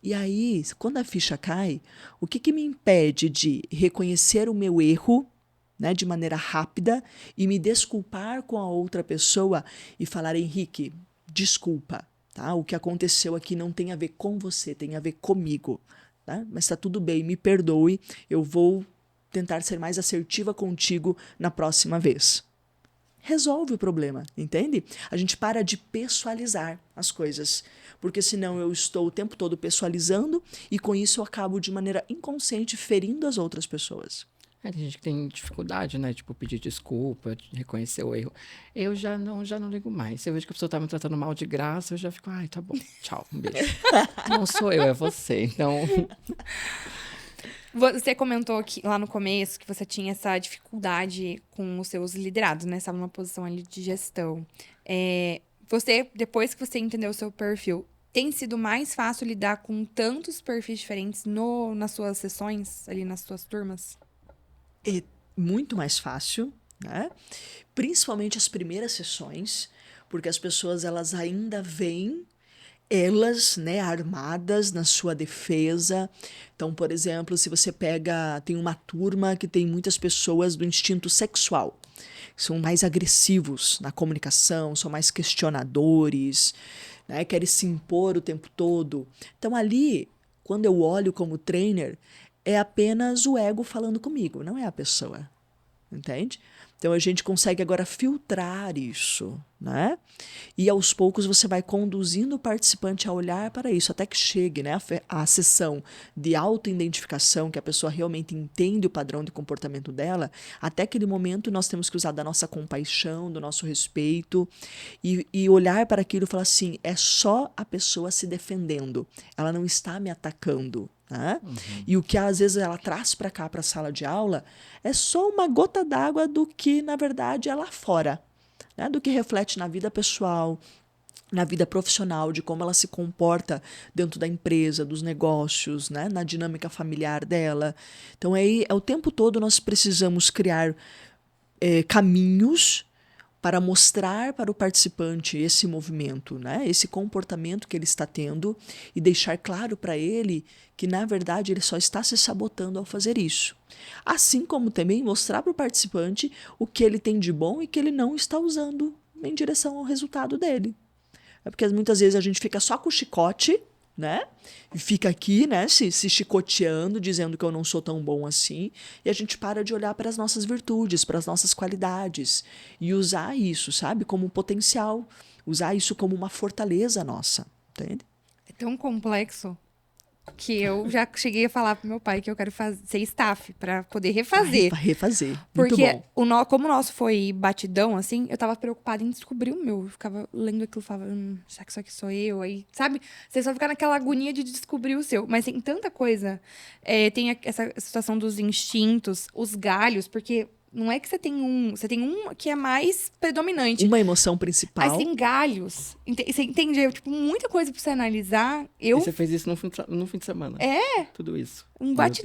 E aí, quando a ficha cai, o que me impede de reconhecer o meu erro, né, de maneira rápida e me desculpar com a outra pessoa e falar, Henrique, desculpa, tá? O que aconteceu aqui não tem a ver com você, tem a ver comigo, tá? Mas está tudo bem, me perdoe, eu vou tentar ser mais assertiva contigo na próxima vez. Resolve o problema, entende? A gente para de pessoalizar as coisas, porque senão eu estou o tempo todo pessoalizando e com isso eu acabo de maneira inconsciente ferindo as outras pessoas. Tem gente que tem dificuldade, né? Tipo, pedir desculpa, reconhecer o erro. Eu já não ligo mais. Se eu vejo que a pessoa tá me tratando mal de graça, eu já fico, tá bom, tchau, um beijo. Não sou eu, é você. Então. Você comentou que, lá no começo que você tinha essa dificuldade com os seus liderados, né? Você estava numa posição ali de gestão. Depois que você entendeu o seu perfil, tem sido mais fácil lidar com tantos perfis diferentes nas suas sessões, ali nas suas turmas? É muito mais fácil, né? Principalmente as primeiras sessões, porque as pessoas elas ainda veem elas, né, armadas na sua defesa. Então, por exemplo, se você tem uma turma que tem muitas pessoas do instinto sexual, são mais agressivos na comunicação, são mais questionadores, né, querem se impor o tempo todo. Então, ali, quando eu olho como trainer, é apenas o ego falando comigo, não é a pessoa, entende? Então a gente consegue agora filtrar isso, né? E aos poucos você vai conduzindo o participante a olhar para isso, até que chegue, né, a sessão de autoidentificação, que a pessoa realmente entende o padrão de comportamento dela. Até aquele momento nós temos que usar da nossa compaixão, do nosso respeito e olhar para aquilo e falar assim, é só a pessoa se defendendo, ela não está me atacando. Né? E o que às vezes ela traz para cá, para a sala de aula, é só uma gota d'água do que, na verdade, é lá fora. Né? Do que reflete na vida pessoal, na vida profissional, de como ela se comporta dentro da empresa, dos negócios, né? Na dinâmica familiar dela. Então, aí, o tempo todo nós precisamos criar caminhos para mostrar para o participante esse movimento, né? Esse comportamento que ele está tendo e deixar claro para ele que, na verdade, ele só está se sabotando ao fazer isso. Assim como também mostrar para o participante o que ele tem de bom e que ele não está usando em direção ao resultado dele. É porque muitas vezes a gente fica só com o chicote, né? E fica aqui, né, se chicoteando, dizendo que eu não sou tão bom assim, e a gente para de olhar para as nossas virtudes, para as nossas qualidades, e usar isso, sabe, como um potencial, usar isso como uma fortaleza nossa, entende? É tão complexo que eu já cheguei a falar pro meu pai que eu quero ser staff pra poder refazer. Refazer. Muito Porque bom. como o nosso foi batidão, assim, eu tava preocupada em descobrir o meu. Eu ficava lendo aquilo e falava, será que isso aqui sou eu? Aí, sabe? Você só fica naquela agonia de descobrir o seu. Mas tem tanta coisa. Tem essa situação dos instintos, os galhos, porque não é que você tem um que é mais predominante. Uma emoção Aí principal. você tem galhos. Você entende? Tipo, muita coisa pra você analisar. E você fez isso no fim de semana. Tudo isso.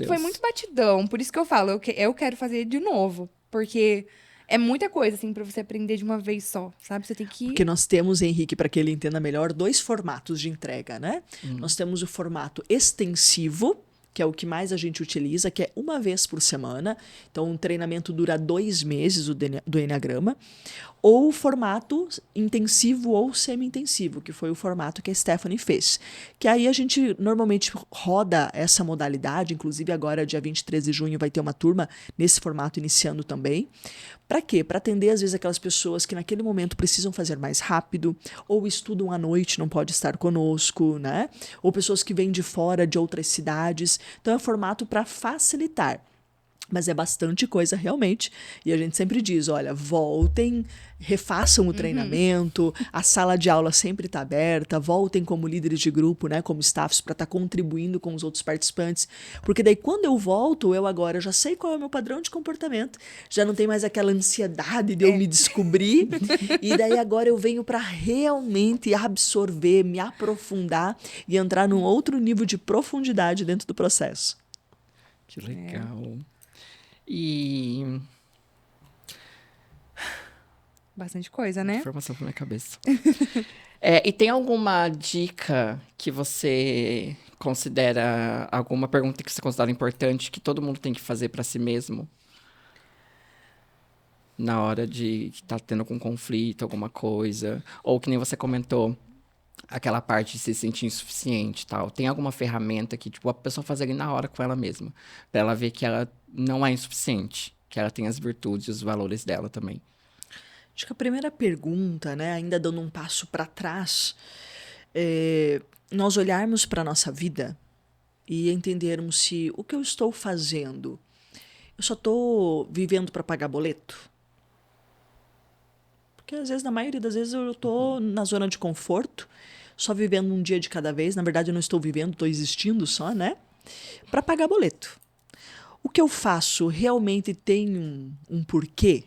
Foi muito batidão. Por isso que eu falo, eu quero fazer de novo. Porque é muita coisa, assim, pra você aprender de uma vez só, sabe? Você tem que... Porque nós temos, Henrique, para que ele entenda melhor, 2 formatos de entrega, né? Nós temos o formato extensivo, que é o que mais a gente utiliza, que é uma vez por semana. Então, um treinamento dura 2 meses, do Enneagrama. Ou o formato intensivo ou semi-intensivo, que foi o formato que a Stephanie fez. Que aí a gente normalmente roda essa modalidade, inclusive agora, dia 23 de junho, vai ter uma turma nesse formato iniciando também. Para quê? Para atender, às vezes, aquelas pessoas que naquele momento precisam fazer mais rápido, ou estudam à noite, não pode estar conosco, né? Ou pessoas que vêm de fora, de outras cidades. Então, é um formato para facilitar. Mas é bastante coisa realmente. E a gente sempre diz, olha, voltem, refaçam o treinamento, a sala de aula sempre está aberta, voltem como líderes de grupo, né, como staffs, para estar contribuindo com os outros participantes. Porque daí quando eu volto, eu agora já sei qual é o meu padrão de comportamento, já não tem mais aquela ansiedade de eu me descobrir. E daí agora eu venho para realmente absorver, me aprofundar e entrar num outro nível de profundidade dentro do processo. Que legal. E... Bastante coisa, né? Informação pra minha cabeça. E tem alguma dica que você considera, alguma pergunta que você considera importante que todo mundo tem que fazer para si mesmo? Na hora de estar tendo algum conflito, alguma coisa? Ou que nem você comentou, aquela parte de se sentir insuficiente e tal. Tem alguma ferramenta que, tipo, a pessoa faz ali na hora com ela mesma, pra ela ver que ela não é insuficiente, que ela tem as virtudes e os valores dela também. Acho que a primeira pergunta, né, ainda dando um passo para trás, nós olharmos para a nossa vida e entendermos se o que eu estou fazendo, eu só estou vivendo para pagar boleto? Porque às vezes, na maioria das vezes, eu estou na zona de conforto, só vivendo um dia de cada vez. Na verdade, eu não estou vivendo, estou existindo só, né? Para pagar boleto. O que eu faço realmente tem um porquê?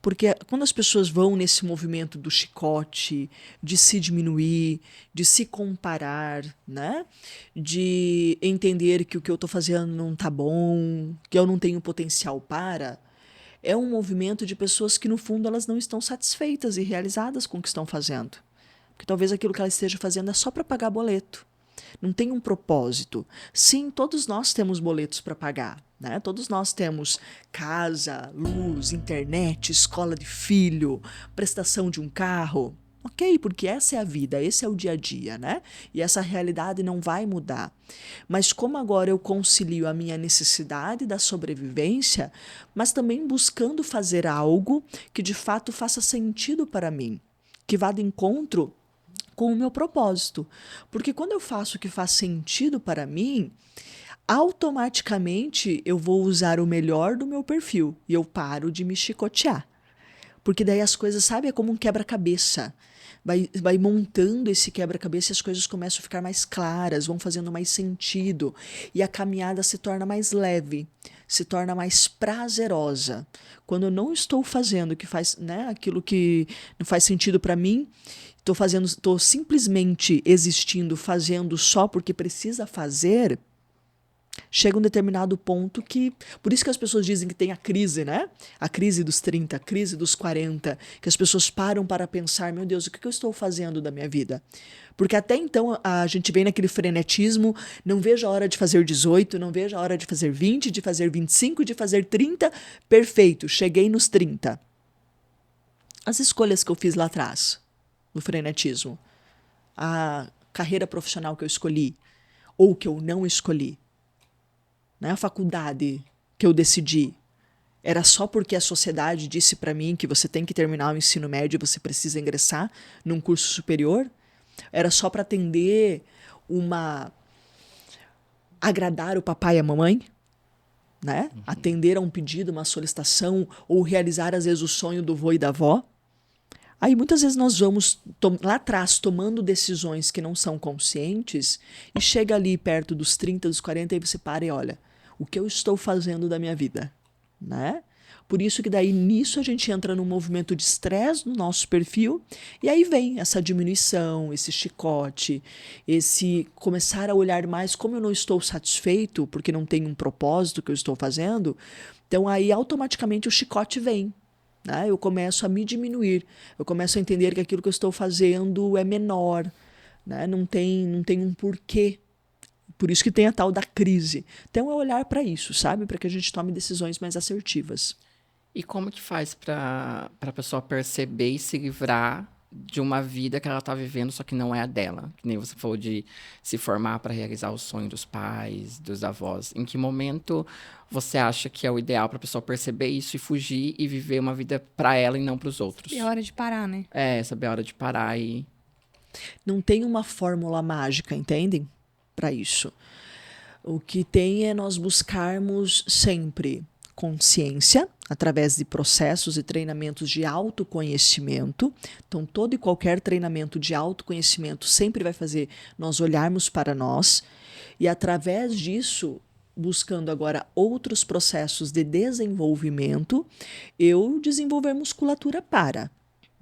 Porque quando as pessoas vão nesse movimento do chicote, de se diminuir, de se comparar, né? De entender que o que eu estou fazendo não está bom, que eu não tenho potencial para, é um movimento de pessoas que, no fundo, elas não estão satisfeitas e realizadas com o que estão fazendo. Porque talvez aquilo que ela esteja fazendo é só para pagar boleto. Não tem um propósito. Sim, todos nós temos boletos para pagar, né? Todos nós temos casa, luz, internet, escola de filho, prestação de um carro. Ok, porque essa é a vida, esse é o dia a dia, né? E essa realidade não vai mudar. Mas como agora eu concilio a minha necessidade da sobrevivência, mas também buscando fazer algo que de fato faça sentido para mim, que vá de encontro com o meu propósito. Porque quando eu faço o que faz sentido para mim, automaticamente eu vou usar o melhor do meu perfil e eu paro de me chicotear. Porque daí as coisas, sabe, é como um quebra-cabeça. Vai montando esse quebra-cabeça e as coisas começam a ficar mais claras, vão fazendo mais sentido. E a caminhada se torna mais leve, se torna mais prazerosa. Quando eu não estou fazendo que faz, né, aquilo que não faz sentido para mim, estou simplesmente existindo, fazendo só porque precisa fazer, chega um determinado ponto que... Por isso que as pessoas dizem que tem a crise, né? A crise dos 30, a crise dos 40, que as pessoas param para pensar, meu Deus, o que eu estou fazendo da minha vida? Porque até então a gente vem naquele frenetismo, não vejo a hora de fazer 18, não vejo a hora de fazer 20, de fazer 25, de fazer 30. Perfeito, cheguei nos 30. As escolhas que eu fiz lá atrás, no frenetismo, a carreira profissional que eu escolhi, ou que eu não escolhi, né? A faculdade que eu decidi, era só porque a sociedade disse para mim que você tem que terminar o ensino médio e você precisa ingressar num curso superior? Era só para atender agradar o papai e a mamãe? Né? Uhum. Atender a um pedido, uma solicitação, ou realizar às vezes o sonho do vô e da avó? Aí muitas vezes nós vamos lá atrás tomando decisões que não são conscientes e chega ali perto dos 30, dos 40 e você para e olha, o que eu estou fazendo da minha vida, né? Por isso que daí nisso a gente entra num movimento de estresse no nosso perfil e aí vem essa diminuição, esse chicote, esse começar a olhar mais como eu não estou satisfeito porque não tem um propósito que eu estou fazendo, então aí automaticamente o chicote vem. Né? Eu começo a me diminuir, eu começo a entender que aquilo que eu estou fazendo é menor, né? Não tem um porquê. Por isso que tem a tal da crise. Então é olhar para isso, sabe? Para que a gente tome decisões mais assertivas. E como que faz para a pessoa perceber e se livrar de uma vida que ela está vivendo, só que não é a dela? Que nem você falou de se formar para realizar o sonho dos pais, dos avós. Em que momento você acha que é o ideal para a pessoa perceber isso e fugir e viver uma vida para ela e não para os outros? É hora de parar, né? É, saber a hora de parar e... Não tem uma fórmula mágica, entendem? Para isso. O que tem é nós buscarmos sempre consciência, através de processos e treinamentos de autoconhecimento. Então, todo e qualquer treinamento de autoconhecimento sempre vai fazer nós olharmos para nós e, através disso, buscando agora outros processos de desenvolvimento, eu desenvolver musculatura para,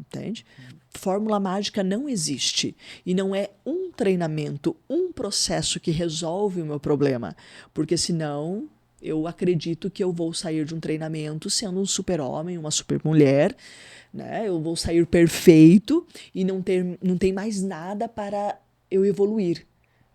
entende? Fórmula mágica não existe e não é um treinamento, um processo que resolve o meu problema, porque senão eu acredito que eu vou sair de um treinamento sendo um super-homem, uma super-mulher, né? Eu vou sair perfeito e não tem mais nada para eu evoluir,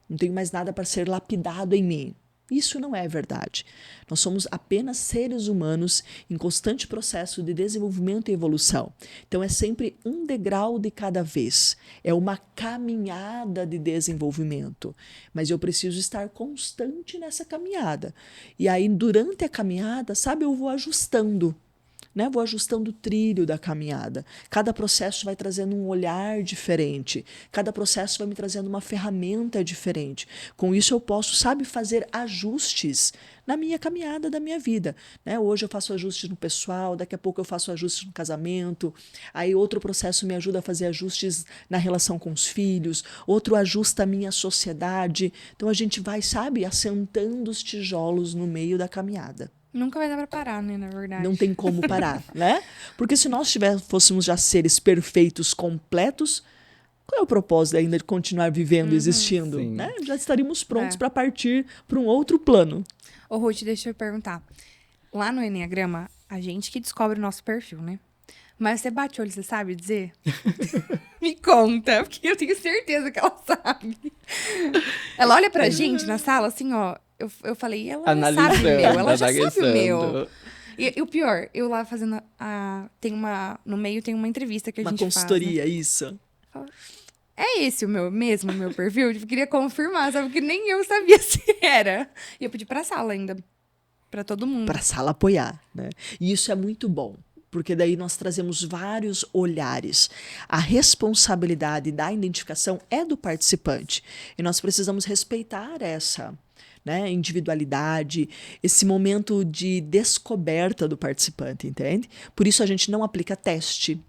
não tem mais nada para ser lapidado em mim. Isso não é verdade. Nós somos apenas seres humanos em constante processo de desenvolvimento e evolução. Então é sempre um degrau de cada vez. É uma caminhada de desenvolvimento. Mas eu preciso estar constante nessa caminhada. E aí, durante a caminhada, sabe, eu vou ajustando. Né? Vou ajustando o trilho da caminhada. Cada processo vai trazendo um olhar diferente. Cada processo vai me trazendo uma ferramenta diferente. Com isso eu posso, sabe, fazer ajustes na minha caminhada da minha vida. Né? Hoje eu faço ajustes no pessoal, daqui a pouco eu faço ajustes no casamento, aí outro processo me ajuda a fazer ajustes na relação com os filhos, outro ajusta a minha sociedade. Então a gente vai, sabe, assentando os tijolos no meio da caminhada. Nunca vai dar pra parar, né, na verdade. Não tem como parar, né? Porque se nós fôssemos já seres perfeitos, completos, qual é o propósito ainda de continuar vivendo, existindo? Né? Já estaríamos prontos para partir para um outro plano. Ô, Ruth, deixa eu perguntar. Lá no Enneagrama, a gente que descobre o nosso perfil, né? Mas você bate o olho, você sabe dizer? Me conta, porque eu tenho certeza que ela sabe. Ela olha pra gente na sala, assim, ó. Eu falei, ela sabe o meu, ela já sabe o meu. E o pior, eu lá fazendo no meio tem uma entrevista que a gente faz. Uma consultoria, né? Isso. Fala, é esse o meu perfil? Tipo, queria confirmar, sabe? Porque nem eu sabia se era. E eu pedi pra sala ainda, pra todo mundo. Para a sala apoiar, né? E isso é muito bom, porque daí nós trazemos vários olhares. A responsabilidade da identificação é do participante e nós precisamos respeitar essa, né, individualidade, esse momento de descoberta do participante, entende? Por isso a gente não aplica teste,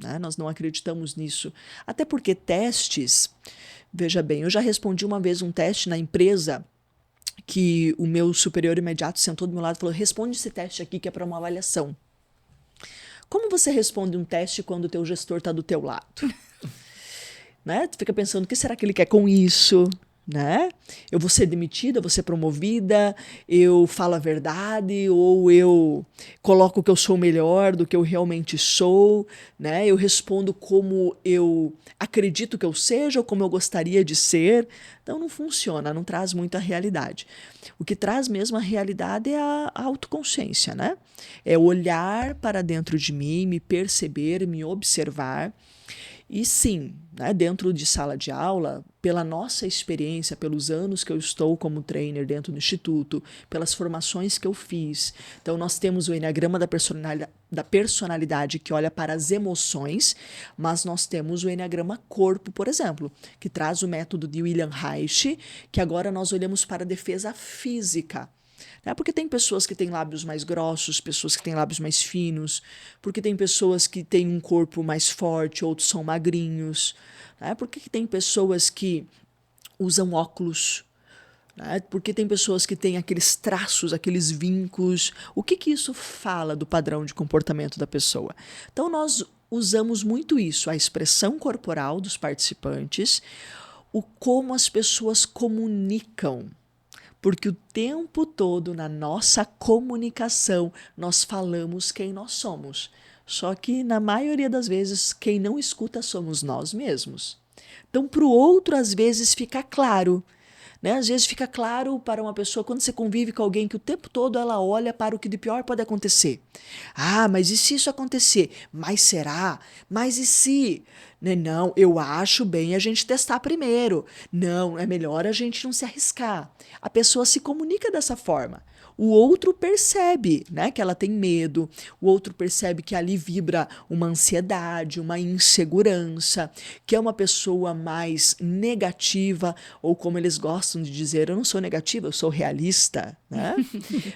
né? Nós não acreditamos nisso. Até porque testes, veja bem, eu já respondi uma vez um teste na empresa que o meu superior imediato sentou do meu lado e falou: responde esse teste aqui que é para uma avaliação. Como você responde um teste quando o teu gestor está do teu lado? Né? Tu fica pensando, o que será que ele quer com isso? Né? Eu vou ser demitida, eu vou ser promovida, eu falo a verdade, ou eu coloco que eu sou melhor do que eu realmente sou, né? Eu respondo como eu acredito que eu seja ou como eu gostaria de ser. Então não funciona, não traz muita realidade. O que traz mesmo a realidade é a autoconsciência, né? É olhar para dentro de mim, me perceber, me observar. E sim, né, dentro de sala de aula, pela nossa experiência, pelos anos que eu estou como trainer dentro do Instituto, pelas formações que eu fiz, então nós temos o Enneagrama da personalidade que olha para as emoções, mas nós temos o Enneagrama Corpo, por exemplo, que traz o método de William Reich, que agora nós olhamos para a defesa física. Porque tem pessoas que têm lábios mais grossos, pessoas que têm lábios mais finos, porque tem pessoas que têm um corpo mais forte, outros são magrinhos, porque tem pessoas que usam óculos, porque tem pessoas que têm aqueles traços, aqueles vincos. O que isso fala do padrão de comportamento da pessoa? Então nós usamos muito isso, a expressão corporal dos participantes, o como as pessoas comunicam. Porque o tempo todo na nossa comunicação nós falamos quem nós somos. Só que na maioria das vezes quem não escuta somos nós mesmos. Então para o outro às vezes fica claro. Né? Às vezes fica claro para uma pessoa quando você convive com alguém que o tempo todo ela olha para o que de pior pode acontecer. Ah, mas e se isso acontecer? Mas será? Mas e se? Não, eu acho bem a gente testar primeiro. Não, é melhor a gente não se arriscar. A pessoa se comunica dessa forma. O outro percebe, né, que ela tem medo, o outro percebe que ali vibra uma ansiedade, uma insegurança, que é uma pessoa mais negativa, ou como eles gostam de dizer, eu não sou negativa, eu sou realista. Né?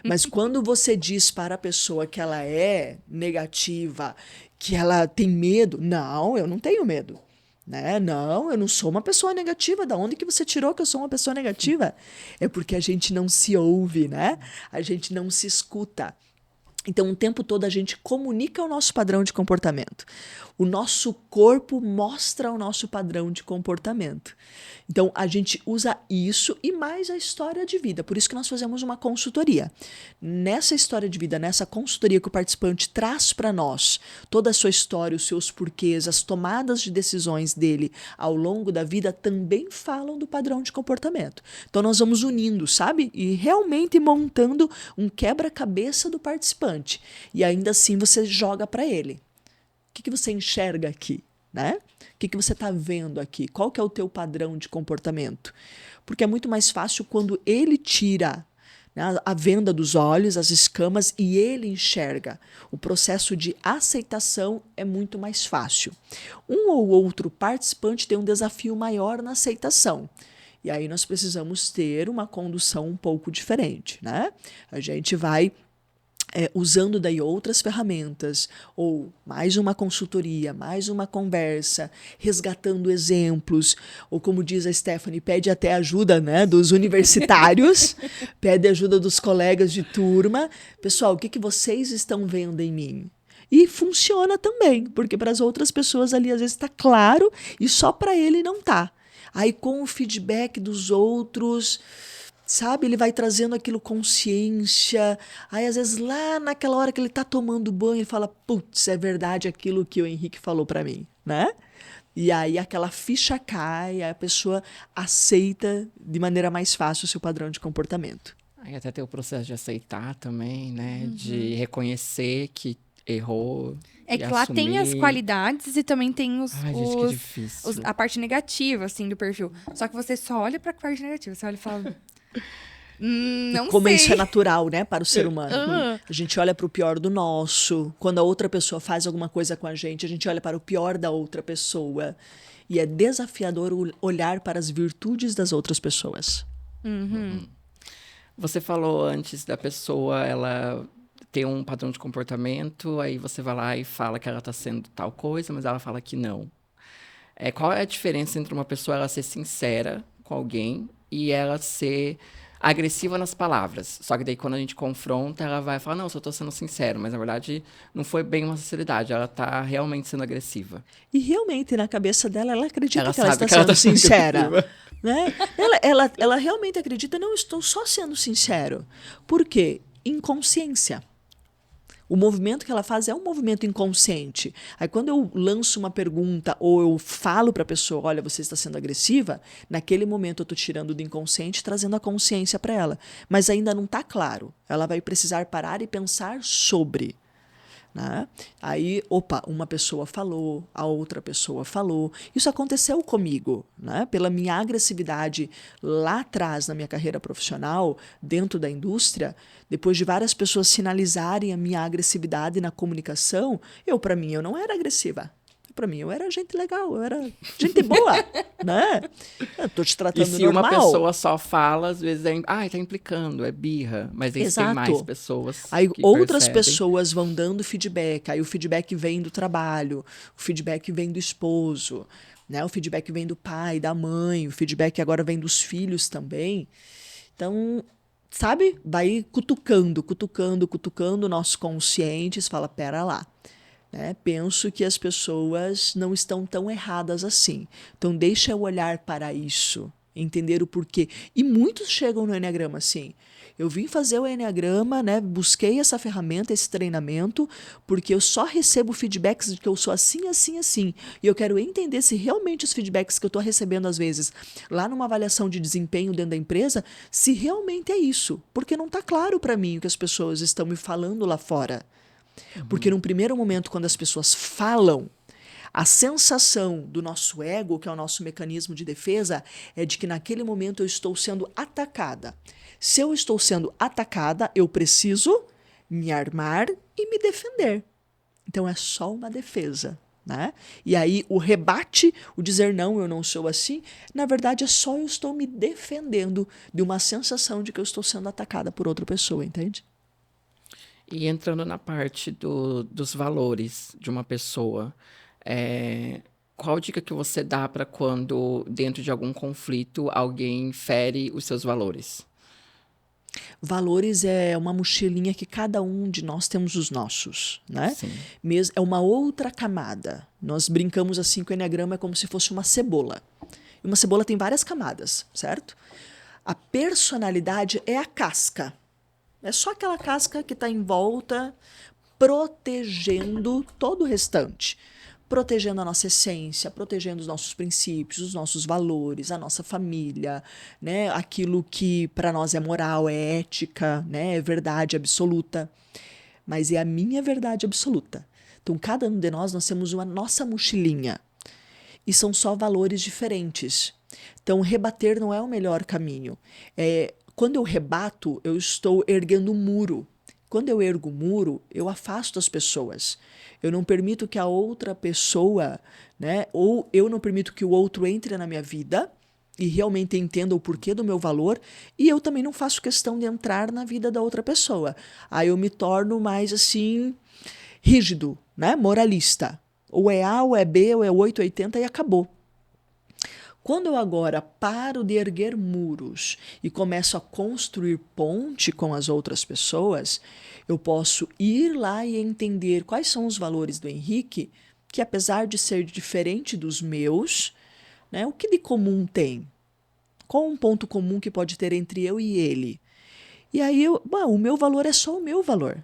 Mas quando você diz para a pessoa que ela é negativa, que ela tem medo, não, eu não tenho medo. Né? Não, eu não sou uma pessoa negativa. Da onde que você tirou que eu sou uma pessoa negativa? É porque a gente não se ouve, né? A gente não se escuta. Então, o tempo todo a gente comunica o nosso padrão de comportamento. O nosso corpo mostra o nosso padrão de comportamento. Então, a gente usa isso e mais a história de vida. Por isso que nós fazemos uma consultoria. Nessa história de vida, nessa consultoria que o participante traz para nós toda a sua história, os seus porquês, as tomadas de decisões dele ao longo da vida também falam do padrão de comportamento. Então, nós vamos unindo, sabe? E realmente montando um quebra-cabeça do participante. E ainda assim você joga para ele. O que você enxerga aqui? Né? O que você está vendo aqui? Qual que é o teu padrão de comportamento? Porque é muito mais fácil quando ele tira, né, a venda dos olhos, as escamas, e ele enxerga. O processo de aceitação é muito mais fácil. Um ou outro participante tem um desafio maior na aceitação. E aí nós precisamos ter uma condução um pouco diferente. Né? A gente vai usando daí outras ferramentas, ou mais uma consultoria, mais uma conversa, resgatando exemplos, ou como diz a Stephanie, pede até ajuda, né, dos universitários, pede ajuda dos colegas de turma. Pessoal, o que vocês estão vendo em mim? E funciona também, porque para as outras pessoas ali às vezes está claro e só para ele não está. Aí com o feedback dos outros, sabe, ele vai trazendo aquilo consciência. Aí, às vezes, lá naquela hora que ele está tomando banho, ele fala, putz, é verdade aquilo que o Henrique falou para mim, né? E aí aquela ficha cai, a pessoa aceita de maneira mais fácil o seu padrão de comportamento. Aí até tem o processo de aceitar também, né? De reconhecer que errou. É que lá tem as qualidades e também tem Ai, gente, que difícil. a parte negativa, assim, do perfil. Só que você só olha pra parte negativa. Você olha e fala... não Como sei. isso é natural, né, para o ser humano. A gente olha para o pior do nosso. Quando a outra pessoa faz alguma coisa com a gente olha para o pior da outra pessoa. E é desafiador olhar para as virtudes das outras pessoas. Você falou antes da pessoa, ela ter um padrão de comportamento, aí você vai lá e fala que ela está sendo tal coisa, mas ela fala que não. Qual é a diferença entre uma pessoa ela ser sincera com alguém e ela ser agressiva nas palavras? Só que daí, quando a gente confronta, ela vai falar, não, eu só tô sendo sincero. Mas, na verdade, não foi bem uma sinceridade. Ela tá realmente sendo agressiva. E, realmente, na cabeça dela, ela acredita Ela que ela sabe está que ela sendo tá sendo sincera. agressiva. Né? Ela realmente acredita, não estou só sendo sincero. Por quê? Inconsciência. O movimento que ela faz é um movimento inconsciente. Aí quando eu lanço uma pergunta ou eu falo para a pessoa, olha, você está sendo agressiva, naquele momento eu estou tirando do inconsciente e trazendo a consciência para ela. Mas ainda não está claro. Ela vai precisar parar e pensar sobre. Né? Aí, uma pessoa falou, a outra pessoa falou. Isso aconteceu comigo, né? Pela minha agressividade lá atrás na minha carreira profissional, dentro da indústria, depois de várias pessoas sinalizarem a minha agressividade na comunicação, para mim, eu não era agressiva. Para mim, eu era gente legal, eu era gente boa, né? Eu tô te tratando normal. E se uma pessoa só fala, às vezes tá implicando, é birra. Mas aí tem mais pessoas aí que outras percebem. pessoas vão dando feedback, aí o feedback vem do trabalho, o feedback vem do esposo, né? O feedback vem do pai, da mãe, o feedback agora vem dos filhos também. Então, sabe? Vai cutucando o nosso consciente, fala, pera lá. Penso que as pessoas não estão tão erradas assim. Então, deixa eu olhar para isso, entender o porquê. E muitos chegam no Enneagrama assim. Eu vim fazer o Enneagrama, né? Busquei essa ferramenta, esse treinamento, porque eu só recebo feedbacks de que eu sou assim, assim, assim. E eu quero entender se realmente os feedbacks que eu estou recebendo, às vezes, lá numa avaliação de desempenho dentro da empresa, se realmente é isso. Porque não está claro para mim o que as pessoas estão me falando lá fora. Porque num primeiro momento, quando as pessoas falam, a sensação do nosso ego, que é o nosso mecanismo de defesa, é de que naquele momento eu estou sendo atacada. Se eu estou sendo atacada, eu preciso me armar e me defender. Então é só uma defesa. Né? E aí o rebate, o dizer não, eu não sou assim, na verdade é só eu estou me defendendo de uma sensação de que eu estou sendo atacada por outra pessoa, entende? E entrando na parte dos valores de uma pessoa, qual dica que você dá para quando, dentro de algum conflito, alguém fere os seus valores? Valores é uma mochilinha que cada um de nós temos os nossos, né? Sim. É uma outra camada. Nós brincamos assim que o Enneagrama é como se fosse uma cebola. E uma cebola tem várias camadas, certo? A personalidade é a casca. É só aquela casca que está em volta, protegendo todo o restante. Protegendo a nossa essência, protegendo os nossos princípios, os nossos valores, a nossa família, né? Aquilo que para nós é moral, é ética, né? É verdade absoluta. Mas é a minha verdade absoluta. Então, cada um de nós temos uma nossa mochilinha. E são só valores diferentes. Então, rebater não é o melhor caminho. Quando eu rebato, eu estou erguendo um muro. Quando eu ergo o muro, eu afasto as pessoas. Eu não permito que a outra pessoa, né, ou eu não permito que o outro entre na minha vida e realmente entenda o porquê do meu valor, e eu também não faço questão de entrar na vida da outra pessoa. Aí eu me torno mais assim, rígido, né, moralista. Ou é A, ou é B, ou é 880 e acabou. Quando eu agora paro de erguer muros e começo a construir ponte com as outras pessoas, eu posso ir lá e entender quais são os valores do Henrique, que apesar de ser diferente dos meus, né, o que de comum tem? Qual um ponto comum que pode ter entre eu e ele? E aí, o meu valor é só o meu valor.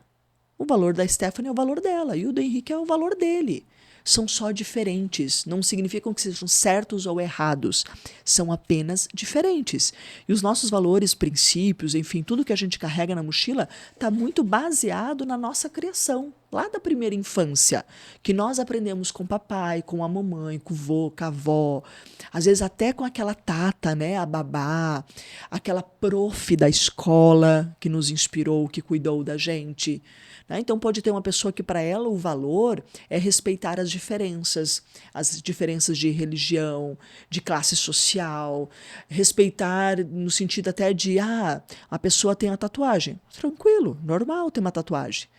O valor da Stephanie é o valor dela e o do Henrique é o valor dele. São só diferentes, não significam que sejam certos ou errados, são apenas diferentes. E os nossos valores, princípios, enfim, tudo que a gente carrega na mochila está muito baseado na nossa criação, lá da primeira infância, que nós aprendemos com o papai, com a mamãe, com o vô, com a avó, às vezes até com aquela tata, né, a babá, aquela prof da escola que nos inspirou, que cuidou da gente. Né? Então pode ter uma pessoa que para ela o valor é respeitar as diferenças de religião, de classe social, respeitar no sentido até de, a pessoa tem a tatuagem. Tranquilo, normal ter uma tatuagem.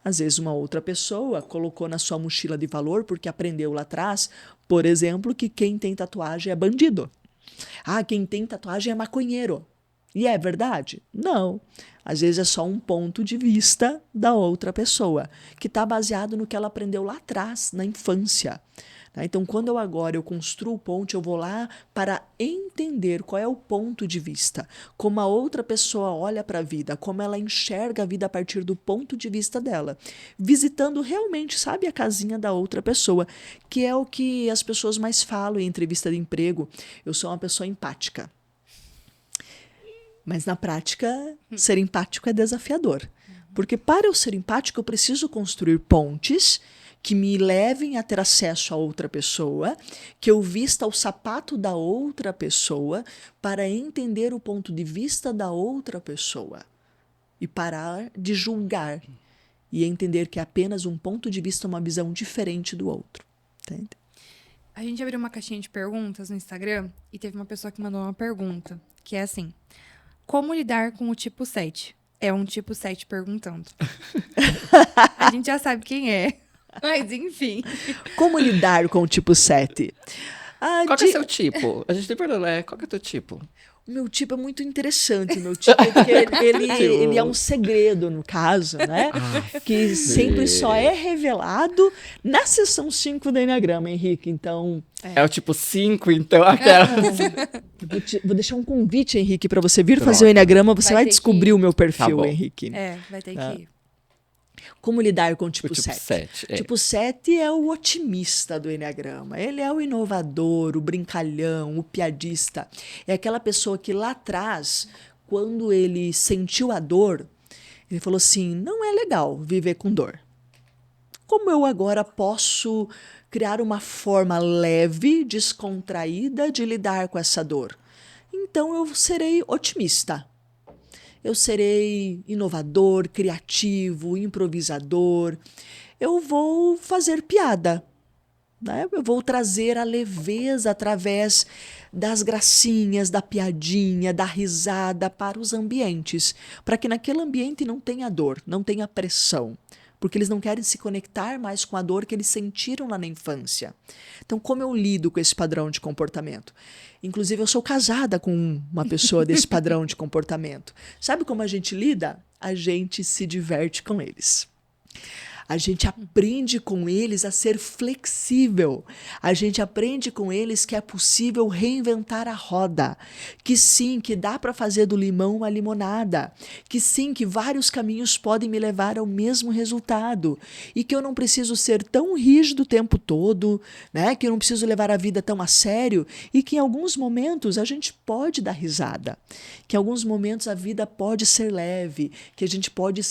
Às vezes uma outra pessoa colocou na sua mochila de valor porque aprendeu lá atrás, por exemplo, que quem tem tatuagem é bandido. Quem tem tatuagem é maconheiro. E é verdade? Não. Às vezes é só um ponto de vista da outra pessoa, que está baseado no que ela aprendeu lá atrás, na infância. Então, quando eu construo ponte, eu vou lá para entender qual é o ponto de vista, como a outra pessoa olha para a vida, como ela enxerga a vida a partir do ponto de vista dela, visitando realmente, sabe, a casinha da outra pessoa, que é o que as pessoas mais falam em entrevista de emprego. Eu sou uma pessoa empática. Mas na prática, ser empático é desafiador. Porque para eu ser empático, eu preciso construir pontes que me levem a ter acesso a outra pessoa, que eu vista o sapato da outra pessoa para entender o ponto de vista da outra pessoa e parar de julgar e entender que é apenas um ponto de vista, uma visão diferente do outro. Entende? A gente abriu uma caixinha de perguntas no Instagram e teve uma pessoa que mandou uma pergunta, que é assim: como lidar com o tipo 7? É um tipo 7 perguntando. A gente já sabe quem é. Mas, enfim. Como lidar com o tipo 7? Qual que é o seu tipo? A gente tem pergunta, qual que é o teu tipo? O meu tipo é muito interessante. O meu tipo é porque ele é um segredo, no caso, né? Que sempre só é revelado na sessão 5 do Enneagrama, Henrique. Então... É o tipo 5, então? Aquela... Vou deixar um convite, Henrique, para você vir fazer o Enneagrama. Você vai descobrir o meu perfil, Tá, Henrique. Vai ter que ir. Como lidar com o tipo 7? 7 Tipo 7 é o otimista do Enneagrama. Ele é o inovador, o brincalhão, o piadista. É aquela pessoa que lá atrás, quando ele sentiu a dor, ele falou assim, não é legal viver com dor. Como eu agora posso criar uma forma leve, descontraída de lidar com essa dor? Então eu serei otimista. Eu serei inovador, criativo, improvisador. Eu vou fazer piada. Né? Eu vou trazer a leveza através das gracinhas, da piadinha, da risada para os ambientes. Para que naquele ambiente não tenha dor, não tenha pressão. Porque eles não querem se conectar mais com a dor que eles sentiram lá na infância. Então, como eu lido com esse padrão de comportamento? Inclusive, eu sou casada com uma pessoa desse padrão de comportamento. Sabe como a gente lida? A gente se diverte com eles. A gente aprende com eles a ser flexível. A gente aprende com eles que é possível reinventar a roda. Que sim, que dá para fazer do limão uma limonada. Que sim, que vários caminhos podem me levar ao mesmo resultado. E que eu não preciso ser tão rígido o tempo todo, né? Que eu não preciso levar a vida tão a sério. E que em alguns momentos a gente pode dar risada. Que em alguns momentos a vida pode ser leve. Que a gente pode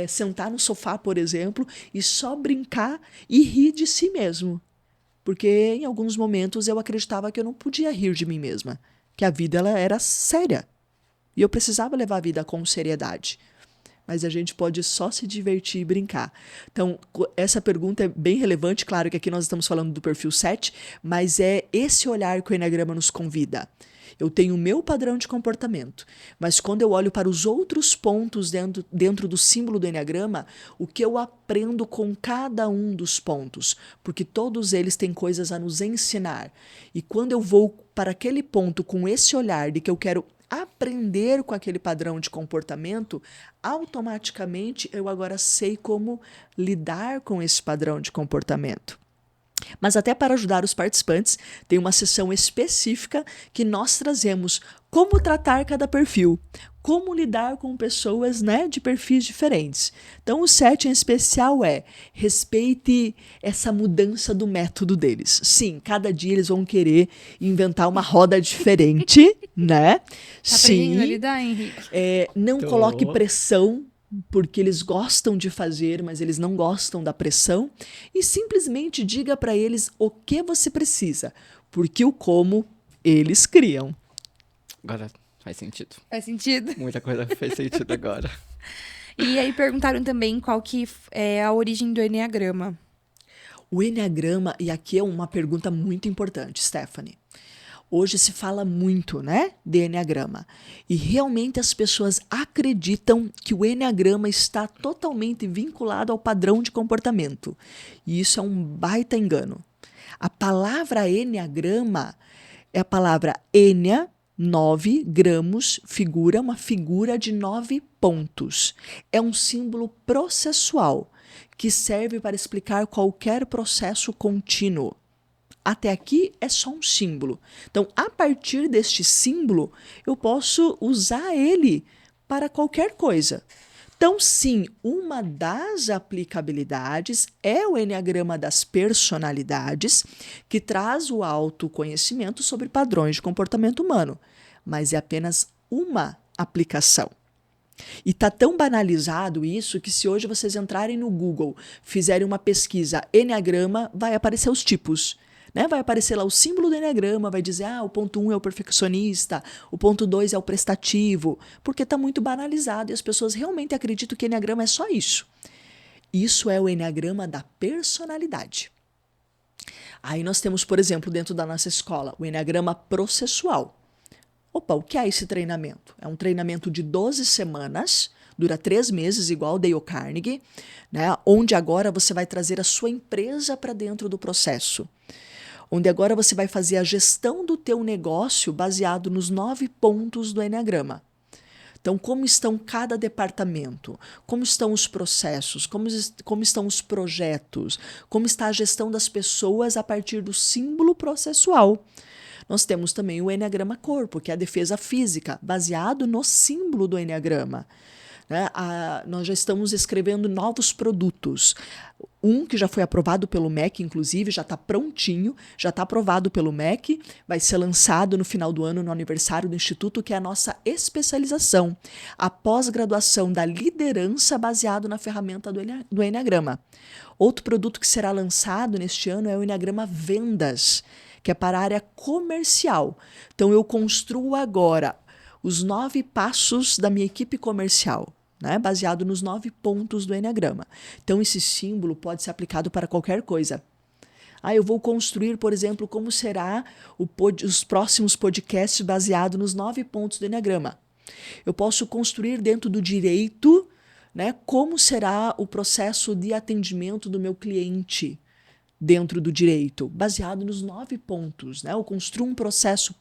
sentar no sofá, por exemplo, e só brincar e rir de si mesmo. Porque em alguns momentos eu acreditava que eu não podia rir de mim mesma, que a vida ela era séria e eu precisava levar a vida com seriedade. Mas a gente pode só se divertir e brincar. Então, essa pergunta é bem relevante. Claro que aqui nós estamos falando do perfil 7, mas é esse olhar que o Enneagrama nos convida. Eu tenho o meu padrão de comportamento, mas quando eu olho para os outros pontos dentro do símbolo do Enneagrama, o que eu aprendo com cada um dos pontos, porque todos eles têm coisas a nos ensinar. E quando eu vou para aquele ponto com esse olhar de que eu quero aprender com aquele padrão de comportamento, automaticamente eu agora sei como lidar com esse padrão de comportamento. Mas até para ajudar os participantes, tem uma sessão específica que nós trazemos como tratar cada perfil, como lidar com pessoas, né, de perfis diferentes. Então o 7 em especial respeite essa mudança do método deles. Sim, cada dia eles vão querer inventar uma roda diferente, né? Tá aprendendo a lidar, Henrique? Não coloque pressão porque eles gostam de fazer, mas eles não gostam da pressão, e simplesmente diga para eles o que você precisa, porque o como eles criam. Agora faz sentido. Faz sentido? Muita coisa fez sentido agora. E aí perguntaram também qual que é a origem do Eneagrama. O Eneagrama, e aqui é uma pergunta muito importante, Stephanie. Hoje se fala muito, né, de Eneagrama. E realmente as pessoas acreditam que o Eneagrama está totalmente vinculado ao padrão de comportamento. E isso é um baita engano. A palavra Eneagrama é a palavra Enia, 9 gramos, figura, uma figura de 9 pontos. É um símbolo processual que serve para explicar qualquer processo contínuo. Até aqui é só um símbolo. Então, a partir deste símbolo, eu posso usar ele para qualquer coisa. Então, sim, uma das aplicabilidades é o Eneagrama das personalidades, que traz o autoconhecimento sobre padrões de comportamento humano, mas é apenas uma aplicação. E está tão banalizado isso que se hoje vocês entrarem no Google, fizerem uma pesquisa Eneagrama, vai aparecer os tipos. Né? Vai aparecer lá o símbolo do Eneagrama, vai dizer, o ponto 1 é o perfeccionista, o ponto 2 é o prestativo, porque está muito banalizado e as pessoas realmente acreditam que Eneagrama é só isso. Isso é o Eneagrama da personalidade. Aí nós temos, por exemplo, dentro da nossa escola, o Eneagrama processual. Opa, o que é esse treinamento? É um treinamento de 12 semanas, dura 3 meses, igual o Dale Carnegie, né? Onde agora você vai trazer a sua empresa para dentro do processo. Onde agora você vai fazer a gestão do teu negócio baseado nos 9 pontos do Eneagrama. Então, como estão cada departamento? Como estão os processos? Como estão os projetos? Como está a gestão das pessoas a partir do símbolo processual? Nós temos também o Eneagrama Corpo, que é a defesa física, baseado no símbolo do Eneagrama. Né? Nós já estamos escrevendo novos produtos. Um que já foi aprovado pelo MEC, inclusive, já está prontinho, já está aprovado pelo MEC, vai ser lançado no final do ano, no aniversário do Instituto, que é a nossa especialização, a pós-graduação da liderança baseado na ferramenta do Eneagrama. Outro produto que será lançado neste ano é o Eneagrama Vendas, que é para a área comercial. Então, eu construo agora os 9 passos da minha equipe comercial, né, baseado nos 9 pontos do Eneagrama. Então, esse símbolo pode ser aplicado para qualquer coisa. Eu vou construir, por exemplo, como será os próximos podcasts baseado nos 9 pontos do Eneagrama. Eu posso construir dentro do direito, né, como será o processo de atendimento do meu cliente dentro do direito, baseado nos 9 pontos. Né? Eu construo um processo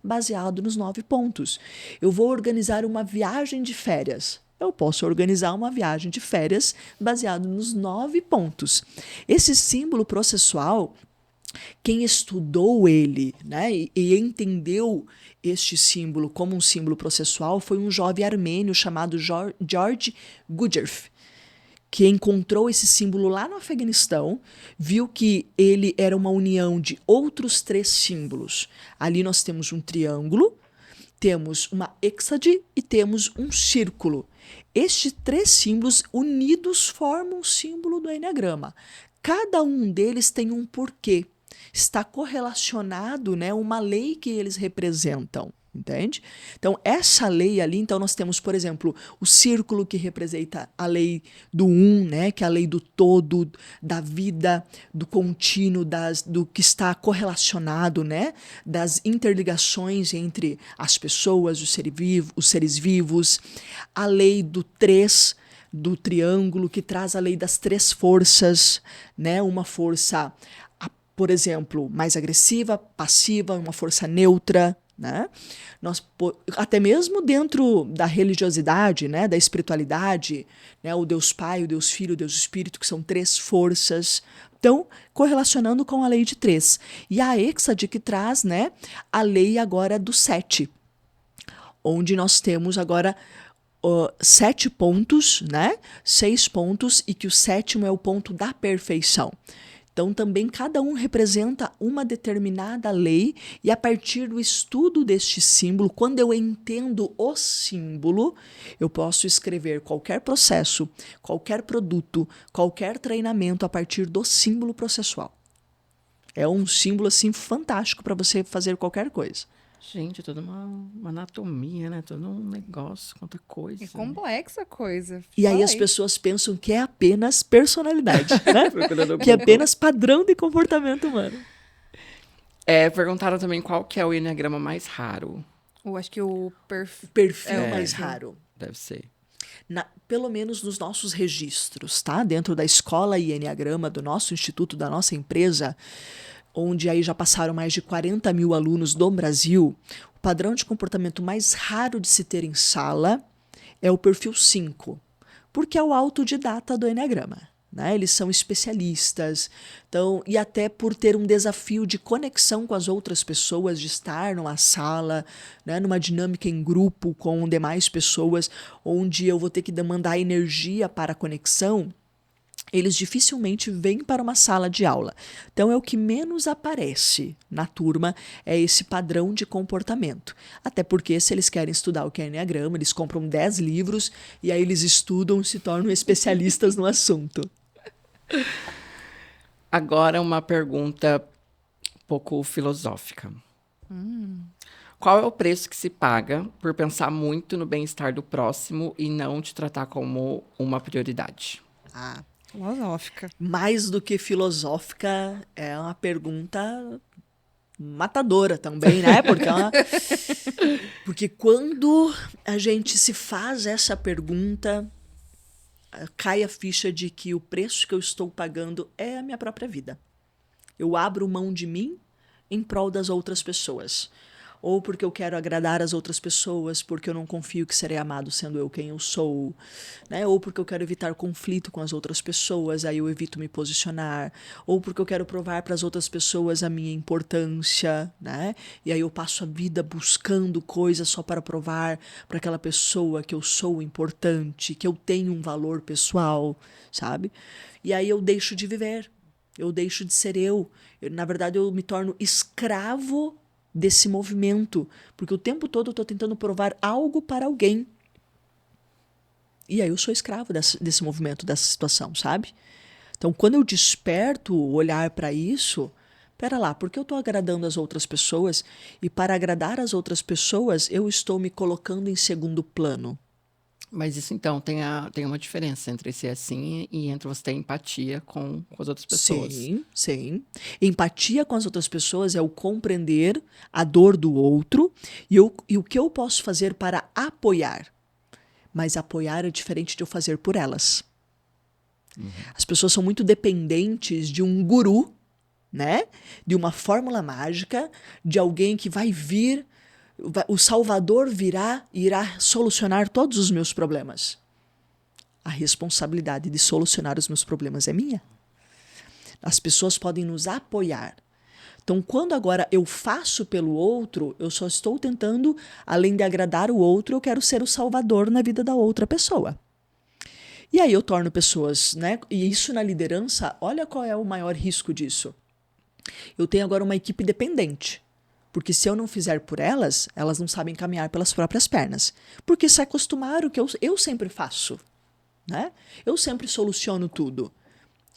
baseado nos 9 pontos. Eu vou organizar uma viagem de férias. Eu posso organizar uma viagem de férias baseado nos 9 pontos. Esse símbolo processual, quem estudou ele, né, e entendeu este símbolo como um símbolo processual foi um jovem armênio chamado George Gurdjieff, que encontrou esse símbolo lá no Afeganistão, viu que ele era uma união de outros 3 símbolos. Ali nós temos um triângulo, temos uma hexáde e temos um círculo. Estes 3 símbolos unidos formam o símbolo do Eneagrama. Cada um deles tem um porquê. Está correlacionado, né, uma lei que eles representam. Entende? Então, essa lei ali, então nós temos, por exemplo, o círculo que representa a lei do né, que é a lei do todo, da vida, do contínuo, do que está correlacionado, né, das interligações entre as pessoas, os seres vivos, a lei do 3, do triângulo, que traz a lei das 3 forças, né, uma força, por exemplo, mais agressiva, passiva, uma força neutra. Né? Até mesmo dentro da religiosidade, né, da espiritualidade, né, o Deus Pai, o Deus Filho, o Deus Espírito, que são 3 forças. Então, correlacionando com a lei de 3. E a hexáde que traz, né, a lei agora do 7, onde nós temos agora 7 pontos, né, 6 pontos, e que o 7º é o ponto da perfeição. Então, também cada um representa uma determinada lei, e a partir do estudo deste símbolo, quando eu entendo o símbolo, eu posso escrever qualquer processo, qualquer produto, qualquer treinamento a partir do símbolo processual. É um símbolo assim fantástico para você fazer qualquer coisa. Gente, toda uma anatomia, né? Todo um negócio, quanta coisa. É complexa a coisa. E aí Fala as pessoas pensam que é apenas personalidade, né? Procurando Que é Google. apenas padrão de comportamento humano. Perguntaram também qual que é o enneagrama mais raro. Eu acho que o Perfil mais raro. Deve ser. Pelo menos nos nossos registros, tá? Dentro da escola e enneagrama do nosso instituto, da nossa empresa, onde aí já passaram mais de 40 mil alunos do Brasil, o padrão de comportamento mais raro de se ter em sala é o perfil 5, porque é o autodidata do enneagrama. Né? Eles são especialistas, então, e até por ter um desafio de conexão com as outras pessoas, de estar numa sala, né, numa dinâmica em grupo com demais pessoas, onde eu vou ter que demandar energia para a conexão, eles dificilmente vêm para uma sala de aula. Então, é o que menos aparece na turma, é esse padrão de comportamento. Até porque, se eles querem estudar o que é enneagrama, eles compram 10 livros e aí eles estudam e se tornam especialistas no assunto. Agora, uma pergunta um pouco filosófica. Qual é o preço que se paga por pensar muito no bem-estar do próximo e não te tratar como uma prioridade? filosófica. Mais do que filosófica, é uma pergunta matadora também, né? Porque quando a gente se faz essa pergunta, cai a ficha de que o preço que eu estou pagando é a minha própria vida. Eu abro mão de mim em prol das outras pessoas. Ou porque eu quero agradar as outras pessoas, porque eu não confio que serei amado sendo eu quem eu sou, né? Ou porque eu quero evitar conflito com as outras pessoas, aí eu evito me posicionar, ou porque eu quero provar para as outras pessoas a minha importância, né? E aí eu passo a vida buscando coisas só para provar para aquela pessoa que eu sou importante, que eu tenho um valor pessoal, sabe? E aí eu deixo de viver, eu deixo de ser na verdade, eu me torno escravo desse movimento, porque o tempo todo eu estou tentando provar algo para alguém. E aí eu sou escravo desse movimento, dessa situação, sabe? Então, quando eu desperto o olhar para isso, pera lá, por que eu estou agradando as outras pessoas? E para agradar as outras pessoas, eu estou me colocando em segundo plano. Mas isso, então, tem uma diferença entre ser assim e entre você ter empatia com as outras pessoas. Sim, sim. Empatia com as outras pessoas é o compreender a dor do outro e o que eu posso fazer para apoiar. Mas apoiar é diferente de eu fazer por elas. As pessoas são muito dependentes de um guru, né? De uma fórmula mágica, de alguém que vai vir, o Salvador virá e irá solucionar todos os meus problemas. A responsabilidade de solucionar os meus problemas é minha. As pessoas podem nos apoiar. Então, quando agora eu faço pelo outro, eu só estou tentando, além de agradar o outro, eu quero ser o salvador na vida da outra pessoa. E aí eu torno pessoas, né? E isso na liderança, olha qual é o maior risco disso. Eu tenho agora uma equipe dependente. Porque se eu não fizer por elas, elas não sabem caminhar pelas próprias pernas. Porque se acostumaram que eu sempre faço. Né? Eu sempre soluciono tudo.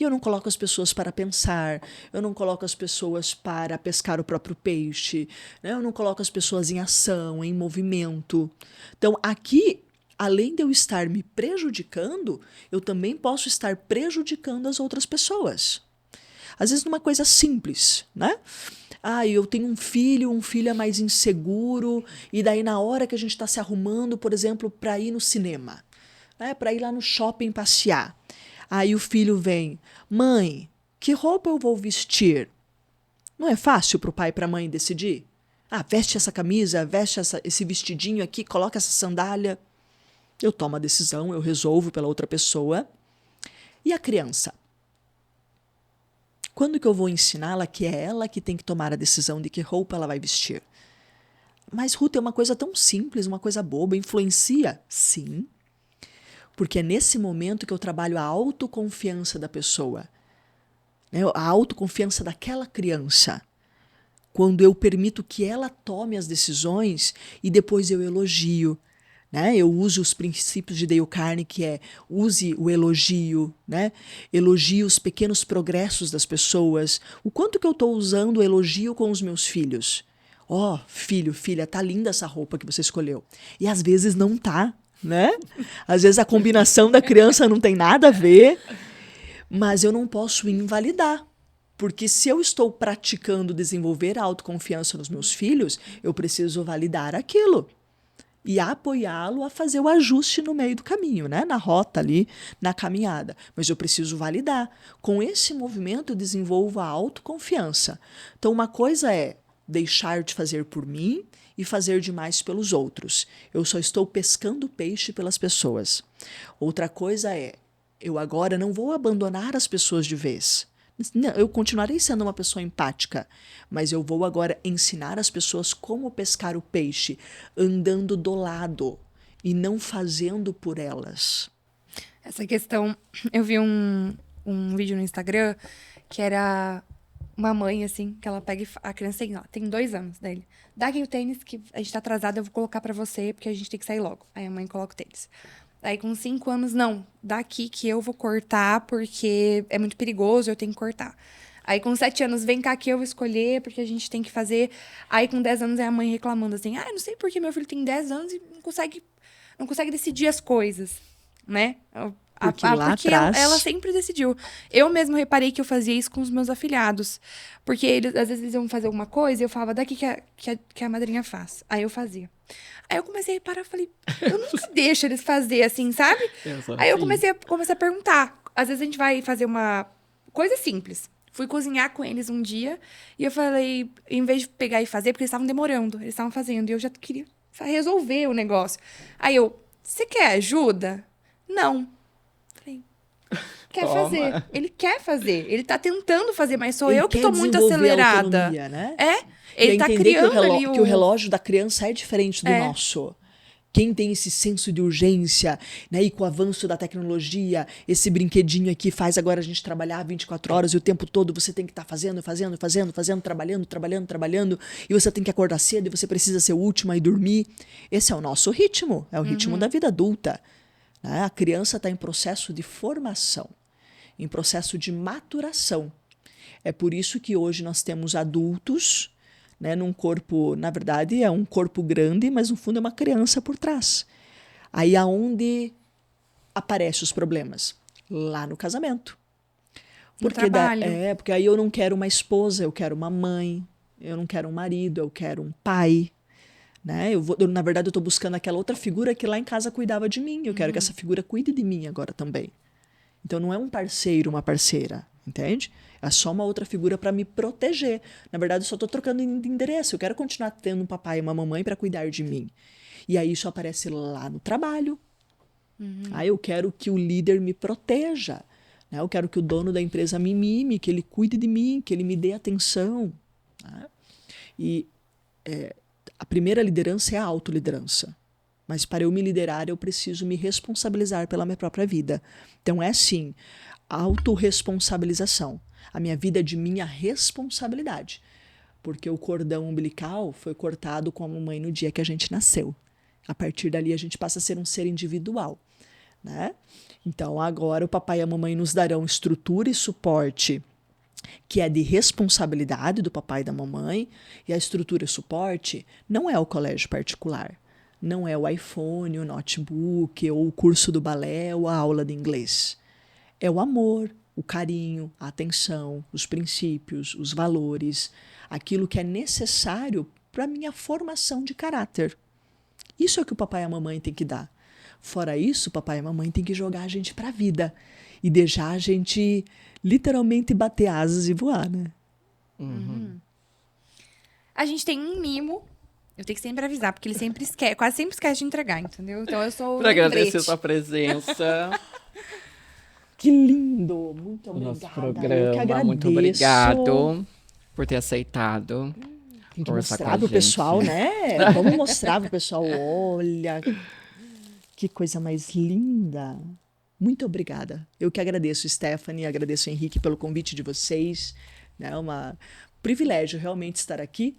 E eu não coloco as pessoas para pensar, eu não coloco as pessoas para pescar o próprio peixe, né? Eu não coloco as pessoas em ação, em movimento. Então, aqui, além de eu estar me prejudicando, eu também posso estar prejudicando as outras pessoas. Às vezes numa coisa simples, né? Eu tenho um filho é mais inseguro, e daí na hora que a gente está se arrumando, por exemplo, para ir no cinema, né? Para ir lá no shopping passear. Aí o filho vem, mãe, que roupa eu vou vestir? Não é fácil para o pai e para a mãe decidir? Veste essa camisa, veste esse vestidinho aqui, coloca essa sandália. Eu tomo a decisão, eu resolvo pela outra pessoa. E a criança? Quando que eu vou ensiná-la que é ela que tem que tomar a decisão de que roupa ela vai vestir? Mas, Ruth, é uma coisa tão simples, uma coisa boba, influencia? Sim. Porque é nesse momento que eu trabalho a autoconfiança da pessoa. né? A autoconfiança daquela criança. Quando eu permito que ela tome as decisões e depois eu elogio. Né? Eu uso os princípios de Dale Carnegie, que é use o elogio, né? Elogie os pequenos progressos das pessoas. O quanto que eu estou usando o elogio com os meus filhos? Ó, filho, filha, tá linda essa roupa que você escolheu. E às vezes não tá, né? Às vezes a combinação da criança não tem nada a ver, mas eu não posso invalidar. Porque se eu estou praticando desenvolver a autoconfiança nos meus filhos, eu preciso validar aquilo. E apoiá-lo a fazer o ajuste no meio do caminho, né? Na rota ali, na caminhada. Mas eu preciso validar. Com esse movimento eu desenvolvo a autoconfiança. Então uma coisa é deixar de fazer por mim e fazer demais pelos outros. Eu só estou pescando peixe pelas pessoas. Outra coisa é, eu agora não vou abandonar as pessoas de vez. Não, eu continuarei sendo uma pessoa empática, mas eu vou agora ensinar as pessoas como pescar o peixe, andando do lado e não fazendo por elas. Essa questão, eu vi um vídeo no Instagram que era uma mãe, assim, que ela pega a criança tem 2 anos dele. Dá aqui o tênis que a gente tá atrasado, eu vou colocar pra você, porque a gente tem que sair logo. Aí a mãe coloca o tênis. Aí com 5 anos, não, daqui que eu vou cortar porque é muito perigoso, eu tenho que cortar. Aí com 7 anos, vem cá que eu vou escolher porque a gente tem que fazer. Aí com 10 anos é a mãe reclamando assim, não sei por que meu filho tem 10 anos e não consegue decidir as coisas, né? Porque lá porque atrás... ela sempre decidiu. Eu mesmo reparei que eu fazia isso com os meus afilhados. Porque eles, às vezes eles iam fazer alguma coisa e eu falava, daqui que a madrinha faz. Aí eu fazia. Aí eu comecei a reparar, eu falei, eu nunca deixo eles fazer assim, sabe? Aí eu comecei a perguntar. Às vezes a gente vai fazer uma coisa simples. Fui cozinhar com eles um dia e eu falei, em vez de pegar e fazer, porque eles estavam demorando, eles estavam fazendo, e eu já queria resolver o negócio. Aí eu, você quer ajuda? Não. Falei, quer fazer. Ele quer fazer. Ele tá tentando fazer, mas sou eu que tô muito acelerada. Autonomia, né? Ele tá criando ali que o relógio da criança é diferente do nosso. Quem tem esse senso de urgência, né? E com o avanço da tecnologia, esse brinquedinho aqui faz agora a gente trabalhar 24 horas e o tempo todo você tem que estar fazendo, trabalhando, e você tem que acordar cedo e você precisa ser o último a ir dormir. Esse é o nosso ritmo, é o ritmo da vida adulta. Né? A criança está em processo de formação, em processo de maturação. É por isso que hoje nós temos adultos, né, num corpo, na verdade, é um corpo grande, mas no fundo é uma criança por trás. Aí aonde aparecem os problemas? Lá no casamento. Porque porque aí eu não quero uma esposa, eu quero uma mãe, eu não quero um marido, eu quero um pai. Né? Na verdade, eu estou buscando aquela outra figura que lá em casa cuidava de mim. Eu quero que essa figura cuide de mim agora também. Então não é um parceiro, uma parceira, entende? É só uma outra figura para me proteger. Na verdade, eu só estou trocando de endereço. Eu quero continuar tendo um papai e uma mamãe para cuidar de mim. E aí isso aparece lá no trabalho. Aí eu quero que o líder me proteja. Né? Eu quero que o dono da empresa me mime, que ele cuide de mim, que ele me dê atenção. Né? E a primeira liderança é a autoliderança. Mas para eu me liderar, eu preciso me responsabilizar pela minha própria vida. Então é assim, autorresponsabilização. A minha vida é de minha responsabilidade. Porque o cordão umbilical foi cortado com a mamãe no dia que a gente nasceu. A partir dali a gente passa a ser um ser individual. Né? Então agora o papai e a mamãe nos darão estrutura e suporte que é de responsabilidade do papai e da mamãe, e a estrutura e suporte não é o colégio particular, não é o iPhone, o notebook, ou o curso do balé, ou a aula de inglês. É o amor, o carinho, a atenção, os princípios, os valores, aquilo que é necessário para a minha formação de caráter. Isso é o que o papai e a mamãe têm que dar. Fora isso, o papai e a mamãe têm que jogar a gente para a vida e deixar a gente literalmente bater asas e voar, né? A gente tem um mimo. Eu tenho que sempre avisar, porque ele sempre esquece, quase sempre esquece de entregar, entendeu? Então eu sou Para agradecer sua presença. Que lindo! Muito obrigada. Nosso programa. Muito obrigado por ter aceitado. Tem que mostrar pro pessoal, né? Vamos mostrar pro pessoal. Olha, que coisa mais linda. Muito obrigada. Eu que agradeço, Stephanie, agradeço, Henrique, pelo convite de vocês. É um privilégio realmente estar aqui.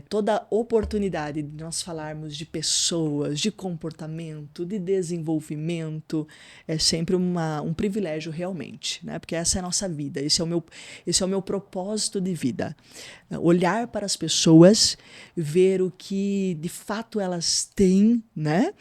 Toda oportunidade de nós falarmos de pessoas, de comportamento, de desenvolvimento, é sempre um privilégio realmente, né? Porque essa é a nossa vida, esse é o meu propósito de vida. Olhar para as pessoas, ver o que de fato elas têm, né?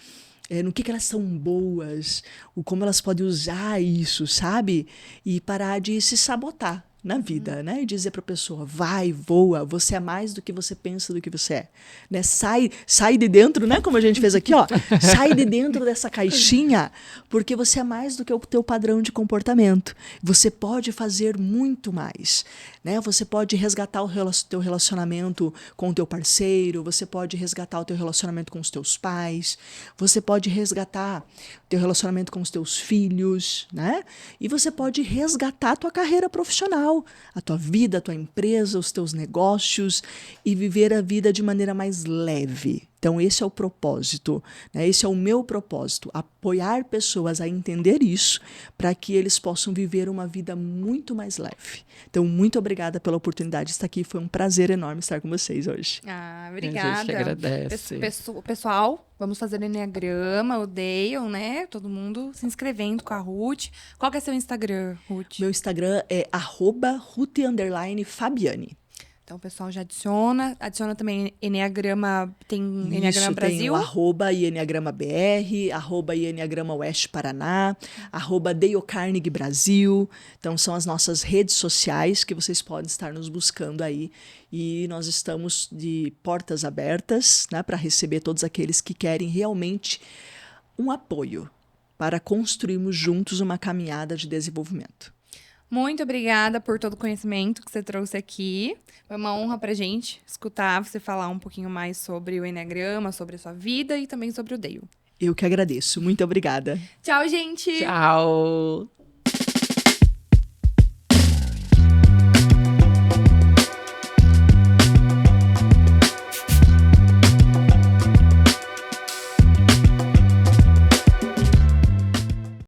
No que elas são boas, como elas podem usar isso, sabe? E parar de se sabotar na vida, né? E dizer para a pessoa, vai, voa, você é mais do que você pensa do que você é. Né? Sai de dentro, né? Como a gente fez aqui, ó. Sai de dentro dessa caixinha, porque você é mais do que o teu padrão de comportamento. Você pode fazer muito mais. Né? Você pode resgatar o teu relacionamento com o teu parceiro, você pode resgatar o teu relacionamento com os teus pais, você pode resgatar o teu relacionamento com os teus filhos, né? E você pode resgatar a tua carreira profissional, a tua vida, a tua empresa, os teus negócios e viver a vida de maneira mais leve. Então, esse é o propósito, né? Esse é o meu propósito, apoiar pessoas a entender isso para que eles possam viver uma vida muito mais leve. Então, muito obrigada pela oportunidade de estar aqui. Foi um prazer enorme estar com vocês hoje. Obrigada. A gente agradece. Pessoal, vamos fazer o Enneagrama, o Dale, né? Todo mundo se inscrevendo com a Ruth. Qual que é seu Instagram, Ruth? Meu Instagram é @Ruth_Fabiani. Então, o pessoal já adiciona também Enneagrama, tem Enneagrama Isso, Brasil. Tem o @EnneagramaBR, @Enneagrama Oeste Paraná, @Dale Carnegie Brasil. Então, são as nossas redes sociais que vocês podem estar nos buscando aí. E nós estamos de portas abertas, né, para receber todos aqueles que querem realmente um apoio para construirmos juntos uma caminhada de desenvolvimento. Muito obrigada por todo o conhecimento que você trouxe aqui. Foi uma honra pra gente escutar você falar um pouquinho mais sobre o Enneagrama, sobre a sua vida e também sobre o Dale. Eu que agradeço. Muito obrigada. Tchau, gente! Tchau!